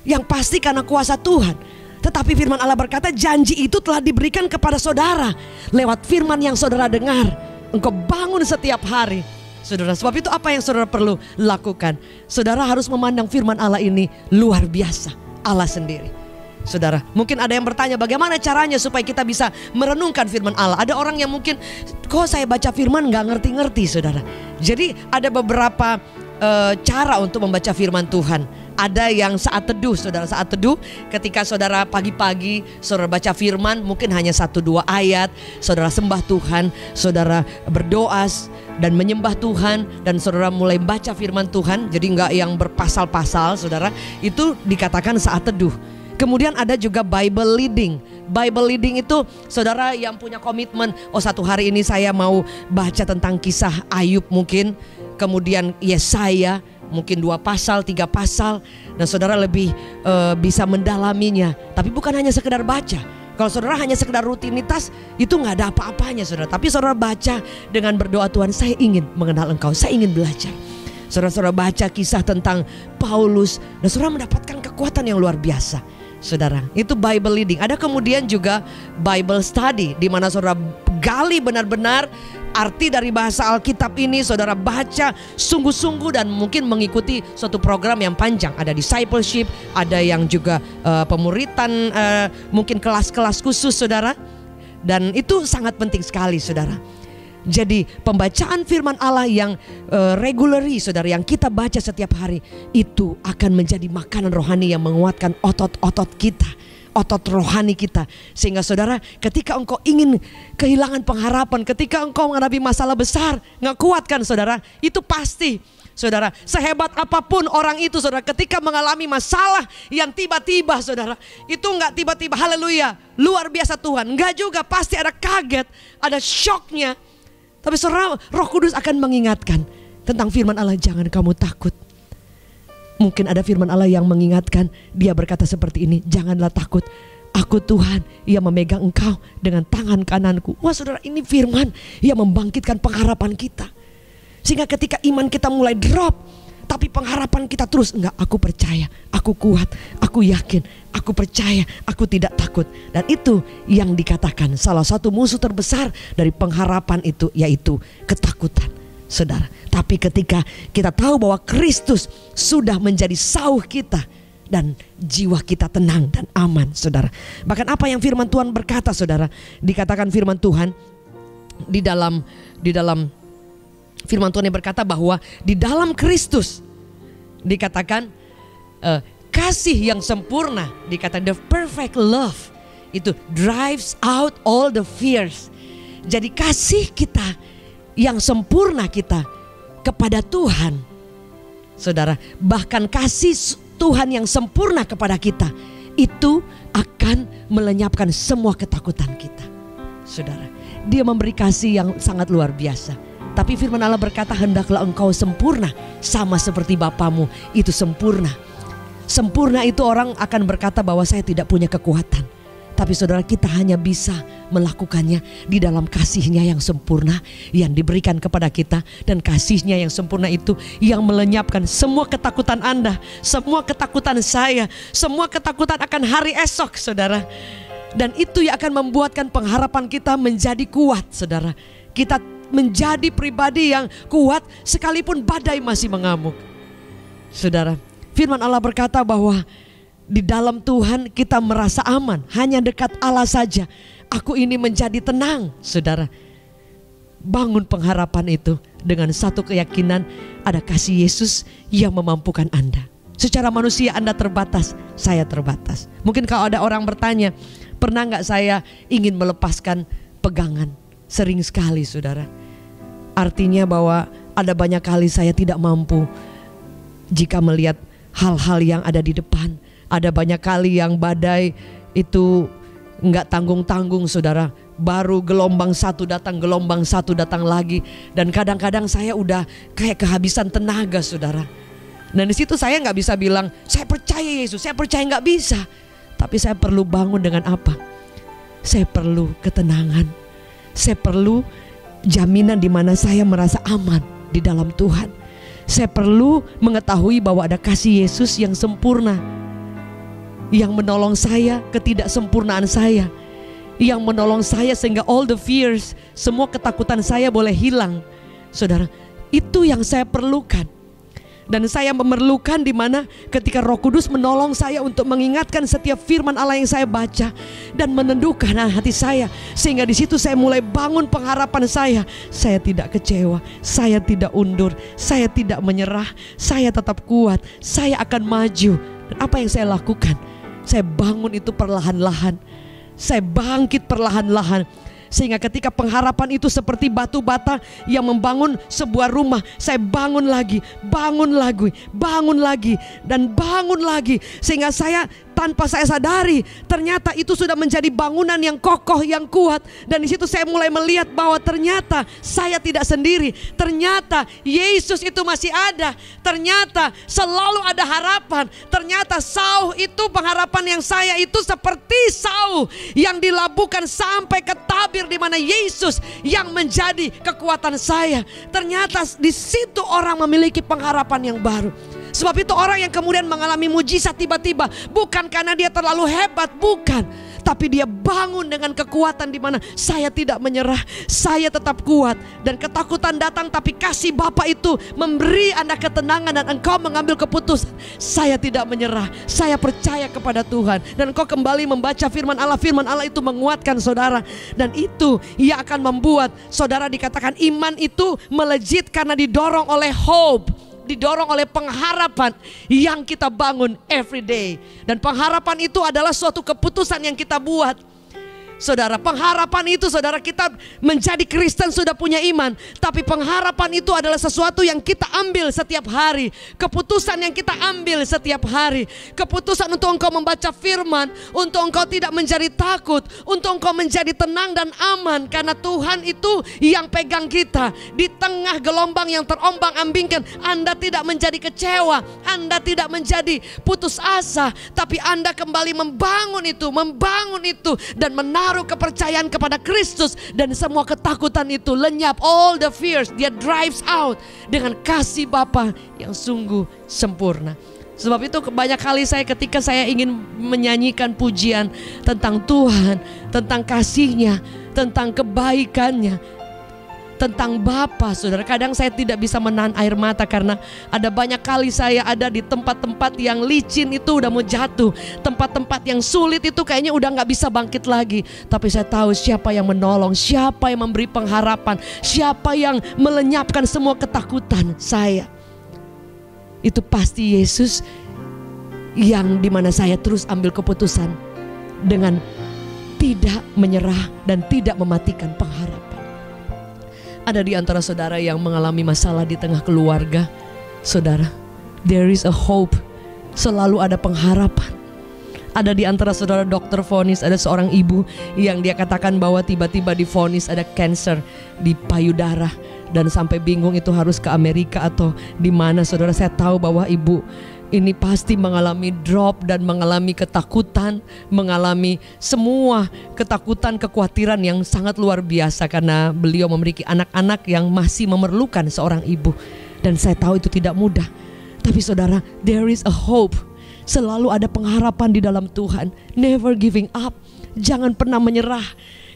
Yang pasti karena kuasa Tuhan. Tetapi firman Allah berkata janji itu telah diberikan kepada saudara lewat firman yang saudara dengar. Engkau bangun setiap hari, saudara. Sebab itu apa yang saudara perlu lakukan? Saudara harus memandang firman Allah ini luar biasa, Allah sendiri. Saudara, mungkin ada yang bertanya bagaimana caranya supaya kita bisa merenungkan firman Allah. Ada orang yang mungkin, kok saya baca firman gak ngerti-ngerti, saudara. Jadi ada beberapa cara untuk membaca firman Tuhan. Ada yang saat teduh, saudara. Saat teduh, ketika saudara pagi-pagi saudara baca firman, mungkin hanya 1-2 ayat, saudara sembah Tuhan, saudara berdoa dan menyembah Tuhan, dan saudara mulai baca firman Tuhan. Jadi enggak yang berpasal-pasal, saudara. Itu dikatakan saat teduh. Kemudian ada juga Bible reading. Bible reading itu saudara yang punya komitmen, oh satu hari ini saya mau baca tentang kisah Ayub mungkin, kemudian Yesaya, mungkin 2 pasal, 3 pasal, dan saudara lebih bisa mendalaminya. Tapi bukan hanya sekedar baca. Kalau saudara hanya sekedar rutinitas, itu gak ada apa-apanya, saudara. Tapi saudara baca dengan berdoa, Tuhan saya ingin mengenal Engkau, saya ingin belajar. Saudara baca kisah tentang Paulus, dan saudara mendapatkan kekuatan yang luar biasa, saudara. Itu Bible reading. Ada kemudian juga Bible study, di mana saudara gali benar-benar arti dari bahasa Alkitab ini, saudara baca sungguh-sungguh dan mungkin mengikuti suatu program yang panjang. Ada discipleship, ada yang juga pemuritan, mungkin kelas-kelas khusus, saudara. Dan itu sangat penting sekali, saudara. Jadi pembacaan firman Allah yang regularly, saudara, yang kita baca setiap hari, itu akan menjadi makanan rohani yang menguatkan otot-otot kita. otot rohani kita. Sehingga saudara, ketika engkau ingin kehilangan pengharapan, ketika engkau menghadapi masalah besar, nggak kuat kan saudara, itu pasti. Saudara, sehebat apapun orang itu saudara, ketika mengalami masalah yang tiba-tiba saudara, itu enggak tiba-tiba haleluya, luar biasa Tuhan. Enggak juga, pasti ada kaget, ada syoknya. Tapi saudara, Roh Kudus akan mengingatkan tentang firman Allah, jangan kamu takut. Mungkin ada firman Allah yang mengingatkan, dia berkata seperti ini, janganlah takut, aku Tuhan yang memegang engkau dengan tangan kananku. Wah saudara, ini firman yang membangkitkan pengharapan kita. Sehingga ketika iman kita mulai drop, tapi pengharapan kita terus, enggak, aku percaya, aku kuat, aku yakin, aku percaya, aku tidak takut. Dan itu yang dikatakan salah satu musuh terbesar dari pengharapan itu, yaitu ketakutan saudara. Tapi ketika kita tahu bahwa Kristus sudah menjadi sauh kita, dan jiwa kita tenang dan aman saudara. Bahkan apa yang firman Tuhan berkata saudara, dikatakan firman Tuhan di dalam firman Tuhan yang berkata bahwa di dalam Kristus dikatakan kasih yang sempurna, dikatakan the perfect love itu drives out all the fears. Jadi kasih kita yang sempurna kita kepada Tuhan saudara, bahkan kasih Tuhan yang sempurna kepada kita itu akan melenyapkan semua ketakutan kita saudara. Dia memberi kasih yang sangat luar biasa. Tapi firman Allah berkata, hendaklah engkau sempurna sama seperti Bapamu itu sempurna. Sempurna itu orang akan berkata bahwa saya tidak punya kekuatan. Tapi saudara, kita hanya bisa melakukannya di dalam kasih-Nya yang sempurna yang diberikan kepada kita. Dan kasih-Nya yang sempurna itu yang melenyapkan semua ketakutan Anda, semua ketakutan saya, semua ketakutan akan hari esok saudara. Dan itu yang akan membuatkan pengharapan kita menjadi kuat saudara. Kita menjadi pribadi yang kuat sekalipun badai masih mengamuk. Saudara, firman Allah berkata bahwa di dalam Tuhan kita merasa aman, hanya dekat Allah saja aku ini menjadi tenang. Saudara, bangun pengharapan itu dengan satu keyakinan, ada kasih Yesus yang memampukan Anda. Secara manusia Anda terbatas, saya terbatas. Mungkin kalau ada orang bertanya, pernah gak saya ingin melepaskan pegangan? Sering sekali saudara. Artinya bahwa ada banyak kali saya tidak mampu jika melihat hal-hal yang ada di depan. Ada banyak kali yang badai itu enggak tanggung-tanggung saudara. Baru gelombang satu datang lagi. Dan kadang-kadang saya udah kayak kehabisan tenaga saudara. Dan di situ saya nggak bisa bilang saya percaya Yesus, saya percaya, nggak bisa. Tapi saya perlu bangun dengan apa? Saya perlu ketenangan. Saya perlu jaminan di mana saya merasa aman di dalam Tuhan. Saya perlu mengetahui bahwa ada kasih Yesus yang sempurna, yang menolong saya ketidaksempurnaan saya, yang menolong saya sehingga all the fears, semua ketakutan saya boleh hilang. Saudara, itu yang saya perlukan. Dan saya memerlukan di mana ketika Roh Kudus menolong saya untuk mengingatkan setiap firman Allah yang saya baca dan meneduhkan hati saya, sehingga di situ saya mulai bangun pengharapan saya. Saya tidak kecewa, saya tidak undur, saya tidak menyerah, saya tetap kuat, saya akan maju. Dan apa yang saya lakukan? Saya bangun itu perlahan-lahan, saya bangkit perlahan-lahan. Sehingga ketika pengharapan itu seperti batu bata yang membangun sebuah rumah, saya bangun lagi, dan bangun lagi. Sehingga saya tanpa saya sadari ternyata itu sudah menjadi bangunan yang kokoh, yang kuat. Dan di situ saya mulai melihat bahwa ternyata saya tidak sendiri. Ternyata Yesus itu masih ada. Ternyata selalu ada harapan. Ternyata sauh itu, pengharapan yang saya itu seperti sauh yang dilabuhkan sampai ke tabir di mana Yesus yang menjadi kekuatan saya. Ternyata di situ orang memiliki pengharapan yang baru. Sebab itu orang yang kemudian mengalami mujizat tiba-tiba bukan karena dia terlalu hebat, bukan. Tapi dia bangun dengan kekuatan di mana saya tidak menyerah, saya tetap kuat. Dan ketakutan datang tapi kasih Bapa itu memberi Anda ketenangan dan engkau mengambil keputusan. Saya tidak menyerah, saya percaya kepada Tuhan. Dan engkau kembali membaca firman Allah itu menguatkan saudara. Dan itu ia akan membuat saudara dikatakan iman itu melejit karena didorong oleh hope. didorong oleh pengharapan yang kita bangun every day. Dan pengharapan itu adalah suatu keputusan yang kita buat. Saudara, pengharapan itu, saudara, kita menjadi Kristen sudah punya iman, tapi pengharapan itu adalah sesuatu yang kita ambil setiap hari. Keputusan yang kita ambil setiap hari. Keputusan untuk engkau membaca firman, untuk engkau tidak menjadi takut, untuk engkau menjadi tenang dan aman, karena Tuhan itu yang pegang kita. Di tengah gelombang yang terombang-ambingkan, Anda tidak menjadi kecewa, Anda tidak menjadi putus asa, tapi Anda kembali membangun itu, dan menaruh kepercayaan kepada Kristus, dan semua ketakutan itu lenyap. All the fears, dia drives out dengan kasih Bapa yang sungguh sempurna. Sebab itu banyak kali ketika saya ingin menyanyikan pujian tentang Tuhan, tentang kasih-Nya, tentang kebaikan-Nya, tentang Bapa, saudara, kadang saya tidak bisa menahan air mata karena ada banyak kali saya ada di tempat-tempat yang licin itu udah mau jatuh, tempat-tempat yang sulit itu kayaknya udah gak bisa bangkit lagi. Tapi saya tahu siapa yang menolong, siapa yang memberi pengharapan, siapa yang melenyapkan semua ketakutan saya. Itu pasti Yesus, yang dimana saya terus ambil keputusan dengan tidak menyerah dan tidak mematikan pengharapan. Ada di antara saudara yang mengalami masalah di tengah keluarga. Saudara, there is a hope. Selalu ada pengharapan. Ada di antara saudara dokter vonis, ada seorang ibu yang dia katakan bahwa tiba-tiba divonis ada cancer di payudara, dan sampai bingung itu harus ke Amerika atau di mana. Saudara, saya tahu bahwa ibu ini pasti mengalami drop dan mengalami ketakutan, mengalami semua ketakutan, kekhawatiran yang sangat luar biasa karena beliau memiliki anak-anak yang masih memerlukan seorang ibu. Dan saya tahu itu tidak mudah. Tapi saudara, there is a hope. Selalu ada pengharapan di dalam Tuhan. Never giving up. Jangan pernah menyerah.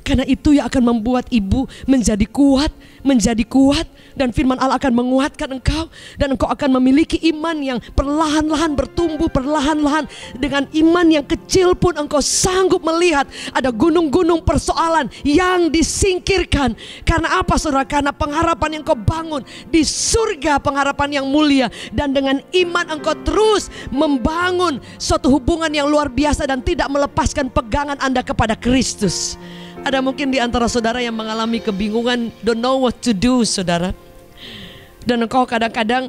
Karena itu yang akan membuat ibu menjadi kuat, dan firman Allah akan menguatkan engkau, dan engkau akan memiliki iman yang perlahan-lahan bertumbuh, perlahan-lahan. Dengan iman yang kecil pun engkau sanggup melihat ada gunung-gunung persoalan yang disingkirkan. Karena apa, saudara? Karena pengharapan yang engkau bangun di surga, pengharapan yang mulia. Dan dengan iman engkau terus membangun suatu hubungan yang luar biasa dan tidak melepaskan pegangan Anda kepada Kristus. Ada mungkin di antara saudara yang mengalami kebingungan, don't know what to do, saudara. Dan engkau kadang-kadang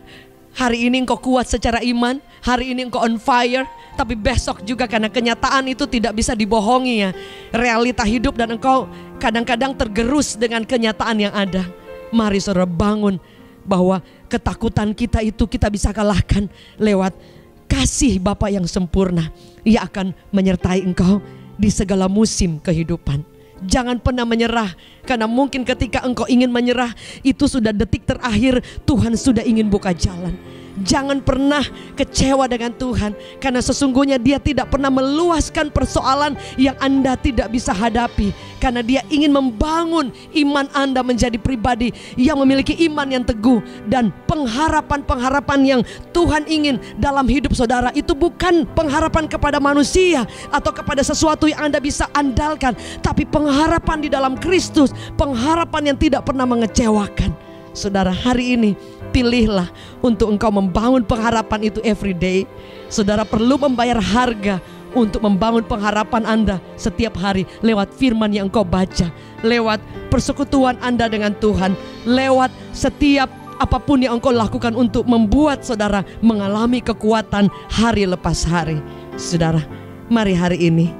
hari ini engkau kuat secara iman, hari ini engkau on fire, tapi besok juga karena kenyataan itu tidak bisa dibohongi ya, realita hidup, dan engkau kadang-kadang tergerus dengan kenyataan yang ada. Mari saudara bangun bahwa ketakutan kita itu kita bisa kalahkan lewat kasih Bapa yang sempurna. Ia akan menyertai engkau di segala musim kehidupan. Jangan pernah menyerah, karena mungkin ketika engkau ingin menyerah, itu sudah detik terakhir Tuhan sudah ingin buka jalan. Jangan pernah kecewa dengan Tuhan, karena sesungguhnya Dia tidak pernah meluaskan persoalan yang Anda tidak bisa hadapi. Karena Dia ingin membangun iman Anda menjadi pribadi yang memiliki iman yang teguh. Dan pengharapan-pengharapan yang Tuhan ingin dalam hidup saudara itu bukan pengharapan kepada manusia atau kepada sesuatu yang Anda bisa andalkan, tapi pengharapan di dalam Kristus, pengharapan yang tidak pernah mengecewakan. Saudara, hari ini pilihlah untuk engkau membangun pengharapan itu every day. Saudara perlu membayar harga untuk membangun pengharapan Anda setiap hari lewat firman yang engkau baca, lewat persekutuan Anda dengan Tuhan, lewat setiap apapun yang engkau lakukan untuk membuat saudara mengalami kekuatan hari lepas hari. Saudara, mari hari ini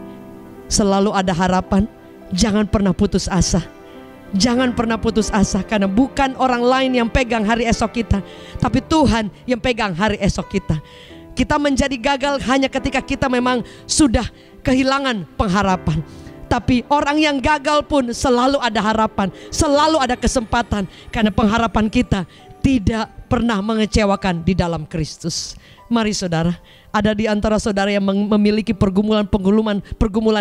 selalu ada harapan. Jangan pernah putus asa. Jangan pernah putus asa, karena bukan orang lain yang pegang hari esok kita, tapi Tuhan yang pegang hari esok kita. Kita menjadi gagal hanya ketika kita memang sudah kehilangan pengharapan. Tapi orang yang gagal pun selalu ada harapan, selalu ada kesempatan, karena pengharapan kita tidak pernah mengecewakan di dalam Kristus. Mari saudara, ada di antara saudara yang memiliki pergumulan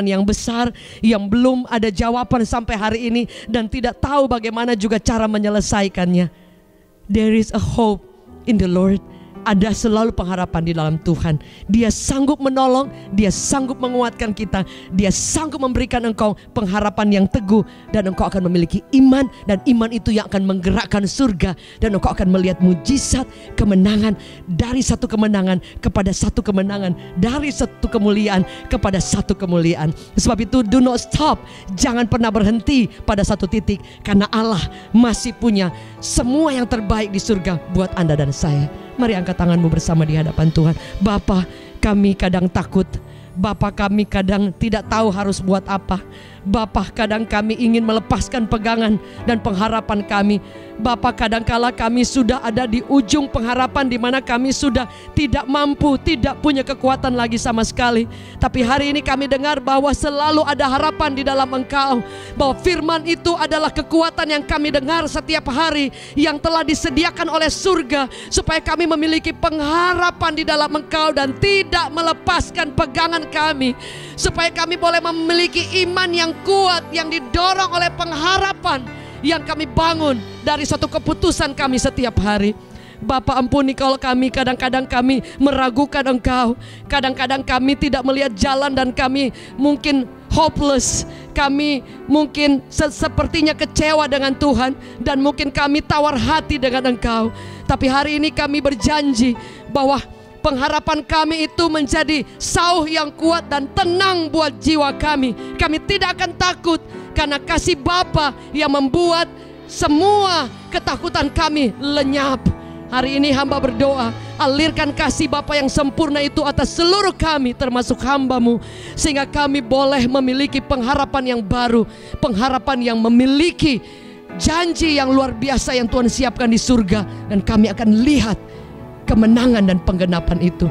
yang besar, yang belum ada jawaban sampai hari ini, dan tidak tahu bagaimana juga cara menyelesaikannya. There is a hope in the Lord. ada selalu pengharapan di dalam Tuhan. Dia sanggup menolong, Dia sanggup menguatkan kita, Dia sanggup memberikan engkau pengharapan yang teguh, dan engkau akan memiliki iman, dan iman itu yang akan menggerakkan surga, dan engkau akan melihat mujizat, kemenangan, dari satu kemenangan kepada satu kemenangan, dari satu kemuliaan kepada satu kemuliaan. Sebab itu do not stop, jangan pernah berhenti pada satu titik, karena Allah masih punya semua yang terbaik di surga buat Anda dan saya. Mari angkat tanganmu bersama di hadapan Tuhan. Bapa, kami kadang takut. Bapa, kami kadang tidak tahu harus buat apa. Bapa, kadang kami ingin melepaskan pegangan dan pengharapan kami. Bapa, kadangkala kami sudah ada di ujung pengharapan, di mana kami sudah tidak mampu, tidak punya kekuatan lagi sama sekali. Tapi hari ini kami dengar bahwa selalu ada harapan di dalam Engkau, bahwa firman itu adalah kekuatan yang kami dengar setiap hari, yang telah disediakan oleh surga, supaya kami memiliki pengharapan di dalam Engkau dan tidak melepaskan pegangan kami, supaya kami boleh memiliki iman yang kuat, yang didorong oleh pengharapan yang kami bangun dari suatu keputusan kami setiap hari. Bapa, ampuni kalau kami kadang-kadang kami meragukan Engkau. Kadang-kadang kami tidak melihat jalan dan kami mungkin hopeless. Kami mungkin sepertinya kecewa dengan Tuhan, dan mungkin kami tawar hati dengan Engkau. Tapi hari ini kami berjanji bahwa pengharapan kami itu menjadi sauh yang kuat dan tenang buat jiwa kami. Kami tidak akan takut, karena kasih Bapa yang membuat semua ketakutan kami lenyap. Hari ini hamba berdoa, alirkan kasih Bapa yang sempurna itu atas seluruh kami, termasuk hamba-Mu, sehingga kami boleh memiliki pengharapan yang baru, pengharapan yang memiliki janji yang luar biasa yang Tuhan siapkan di surga, dan kami akan lihat kemenangan dan penggenapan itu.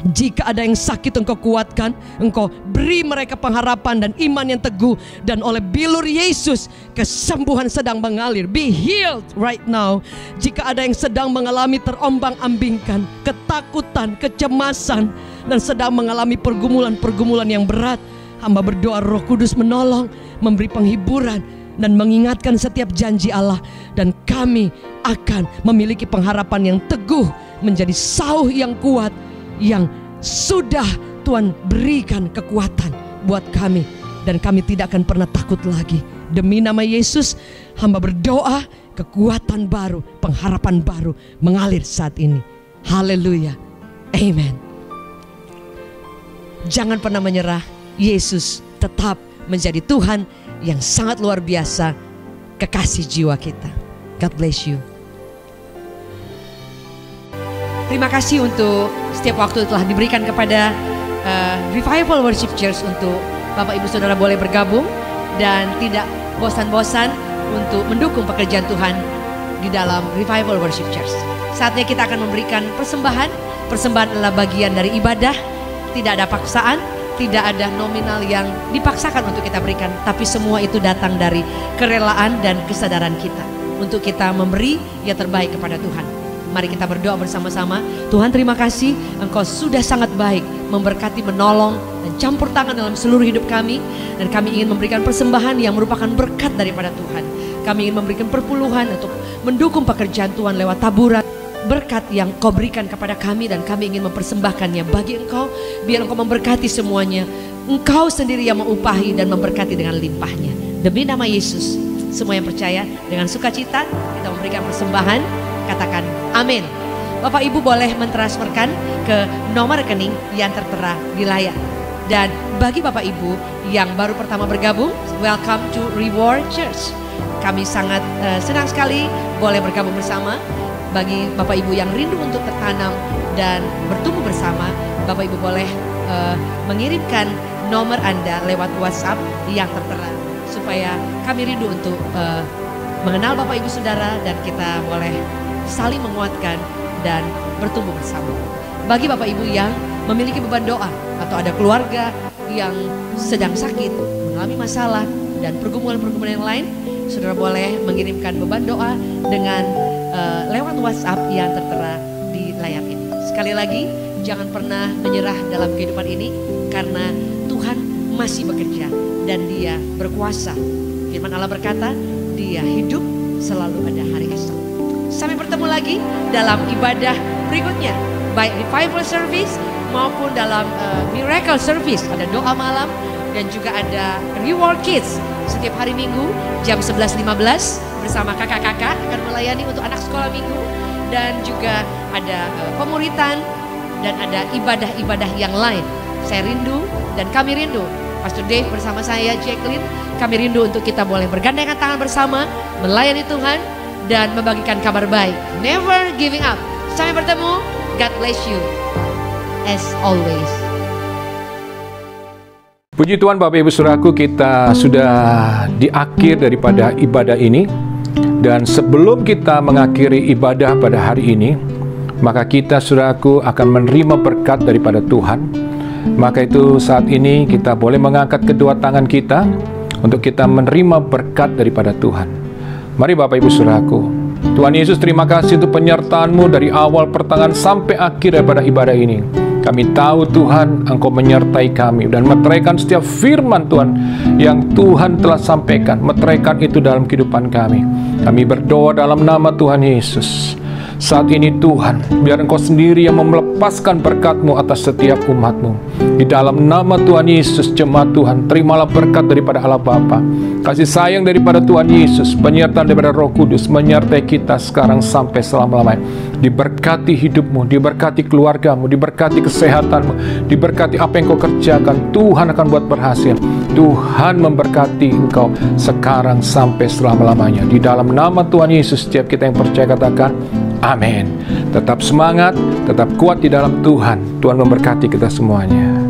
Jika ada yang sakit, Engkau kuatkan, Engkau beri mereka pengharapan dan iman yang teguh, dan oleh bilur Yesus kesembuhan sedang mengalir. Be healed right now. Jika ada yang sedang mengalami terombang-ambingkan, ketakutan, kecemasan, dan sedang mengalami pergumulan-pergumulan yang berat, hamba berdoa Roh Kudus menolong, memberi penghiburan, dan mengingatkan setiap janji Allah, dan kami akan memiliki pengharapan yang teguh, menjadi sauh yang kuat, yang sudah Tuhan berikan kekuatan buat kami, dan kami tidak akan pernah takut lagi. Demi nama Yesus, hamba berdoa kekuatan baru, pengharapan baru mengalir saat ini. Haleluya, amen. Jangan pernah menyerah. Yesus tetap menjadi Tuhan yang sangat luar biasa, kekasih jiwa kita. God bless you. Terima kasih untuk setiap waktu telah diberikan kepada Revival Worship Church untuk Bapak Ibu Saudara boleh bergabung dan tidak bosan-bosan untuk mendukung pekerjaan Tuhan di dalam Revival Worship Church. Saatnya kita akan memberikan persembahan. Persembahan adalah bagian dari ibadah. Tidak ada paksaan, tidak ada nominal yang dipaksakan untuk kita berikan, tapi semua itu datang dari kerelaan dan kesadaran kita untuk kita memberi yang terbaik kepada Tuhan. Mari kita berdoa bersama-sama. Tuhan, terima kasih, Engkau sudah sangat baik, memberkati, menolong, dan campur tangan dalam seluruh hidup kami. Dan kami ingin memberikan persembahan yang merupakan berkat daripada Tuhan. Kami ingin memberikan perpuluhan untuk mendukung pekerjaan Tuhan lewat taburan berkat yang Kau berikan kepada kami, dan kami ingin mempersembahkannya bagi Engkau, biar Engkau memberkati semuanya. Engkau sendiri yang mengupahi dan memberkati dengan limpahnya. Demi nama Yesus, semua yang percaya dengan sukacita kita memberikan persembahan. Katakan amin. Bapak Ibu boleh mentransferkan ke nomor rekening yang tertera di layar. Dan bagi Bapak Ibu yang baru pertama bergabung, welcome to Reward Church. Kami sangat senang sekali boleh bergabung bersama. Bagi Bapak Ibu yang rindu untuk tertanam dan bertumbuh bersama, Bapak Ibu boleh mengirimkan nomor Anda lewat WhatsApp yang tertera, supaya kami rindu untuk mengenal Bapak Ibu Saudara, dan kita boleh saling menguatkan dan bertumbuh bersama. Bagi Bapak Ibu yang memiliki beban doa, atau ada keluarga yang sedang sakit, mengalami masalah dan pergumulan-pergumulan yang lain, saudara boleh mengirimkan beban doa dengan lewat WhatsApp yang tertera di layar ini. Sekali lagi, jangan pernah menyerah dalam kehidupan ini, karena Tuhan masih bekerja dan Dia berkuasa. Firman Allah berkata, Dia hidup, selalu ada hari esok. Sampai bertemu lagi dalam ibadah berikutnya, baik revival service maupun dalam miracle service. Ada doa malam dan juga ada reward kids setiap hari Minggu jam 11.15 bersama kakak-kakak akan melayani untuk anak sekolah minggu. Dan juga ada pemuritan dan ada ibadah-ibadah yang lain. Saya rindu dan kami rindu, Pastor Dave bersama saya, Jacqueline, kami rindu untuk kita boleh bergandengan tangan bersama, melayani Tuhan dan membagikan kabar baik. Never giving up. Sampai bertemu, God bless you as always. Puji Tuhan Bapak Ibu Saudaraku, kita sudah di akhir daripada ibadah ini. Dan sebelum kita mengakhiri ibadah pada hari ini, maka kita saudaraku akan menerima berkat daripada Tuhan. Maka itu saat ini kita boleh mengangkat kedua tangan kita untuk kita menerima berkat daripada Tuhan. Mari Bapak Ibu Saudaraku, Tuhan Yesus, terima kasih untuk penyertaan-Mu dari awal pertengahan sampai akhir daripada ibadah ini. Kami tahu Tuhan, Engkau menyertai kami dan meteraikan setiap firman Tuhan yang Tuhan telah sampaikan. Meteraikan itu dalam kehidupan kami. Kami berdoa dalam nama Tuhan Yesus. Saat ini Tuhan, biar Engkau sendiri yang melepaskan berkat-Mu atas setiap umat-Mu. Di dalam nama Tuhan Yesus, jemaat Tuhan, terimalah berkat daripada Allah Bapa, kasih sayang daripada Tuhan Yesus, penyertaan daripada Roh Kudus menyertai kita sekarang sampai selama-lamanya. Diberkati hidupmu, diberkati keluargamu, diberkati kesehatanmu, diberkati apa yang kau kerjakan. Tuhan akan buat berhasil. Tuhan memberkati engkau sekarang sampai selama-lamanya. Di dalam nama Tuhan Yesus, setiap kita yang percaya katakan amin. Tetap semangat, tetap kuat di dalam Tuhan. Tuhan memberkati kita semuanya.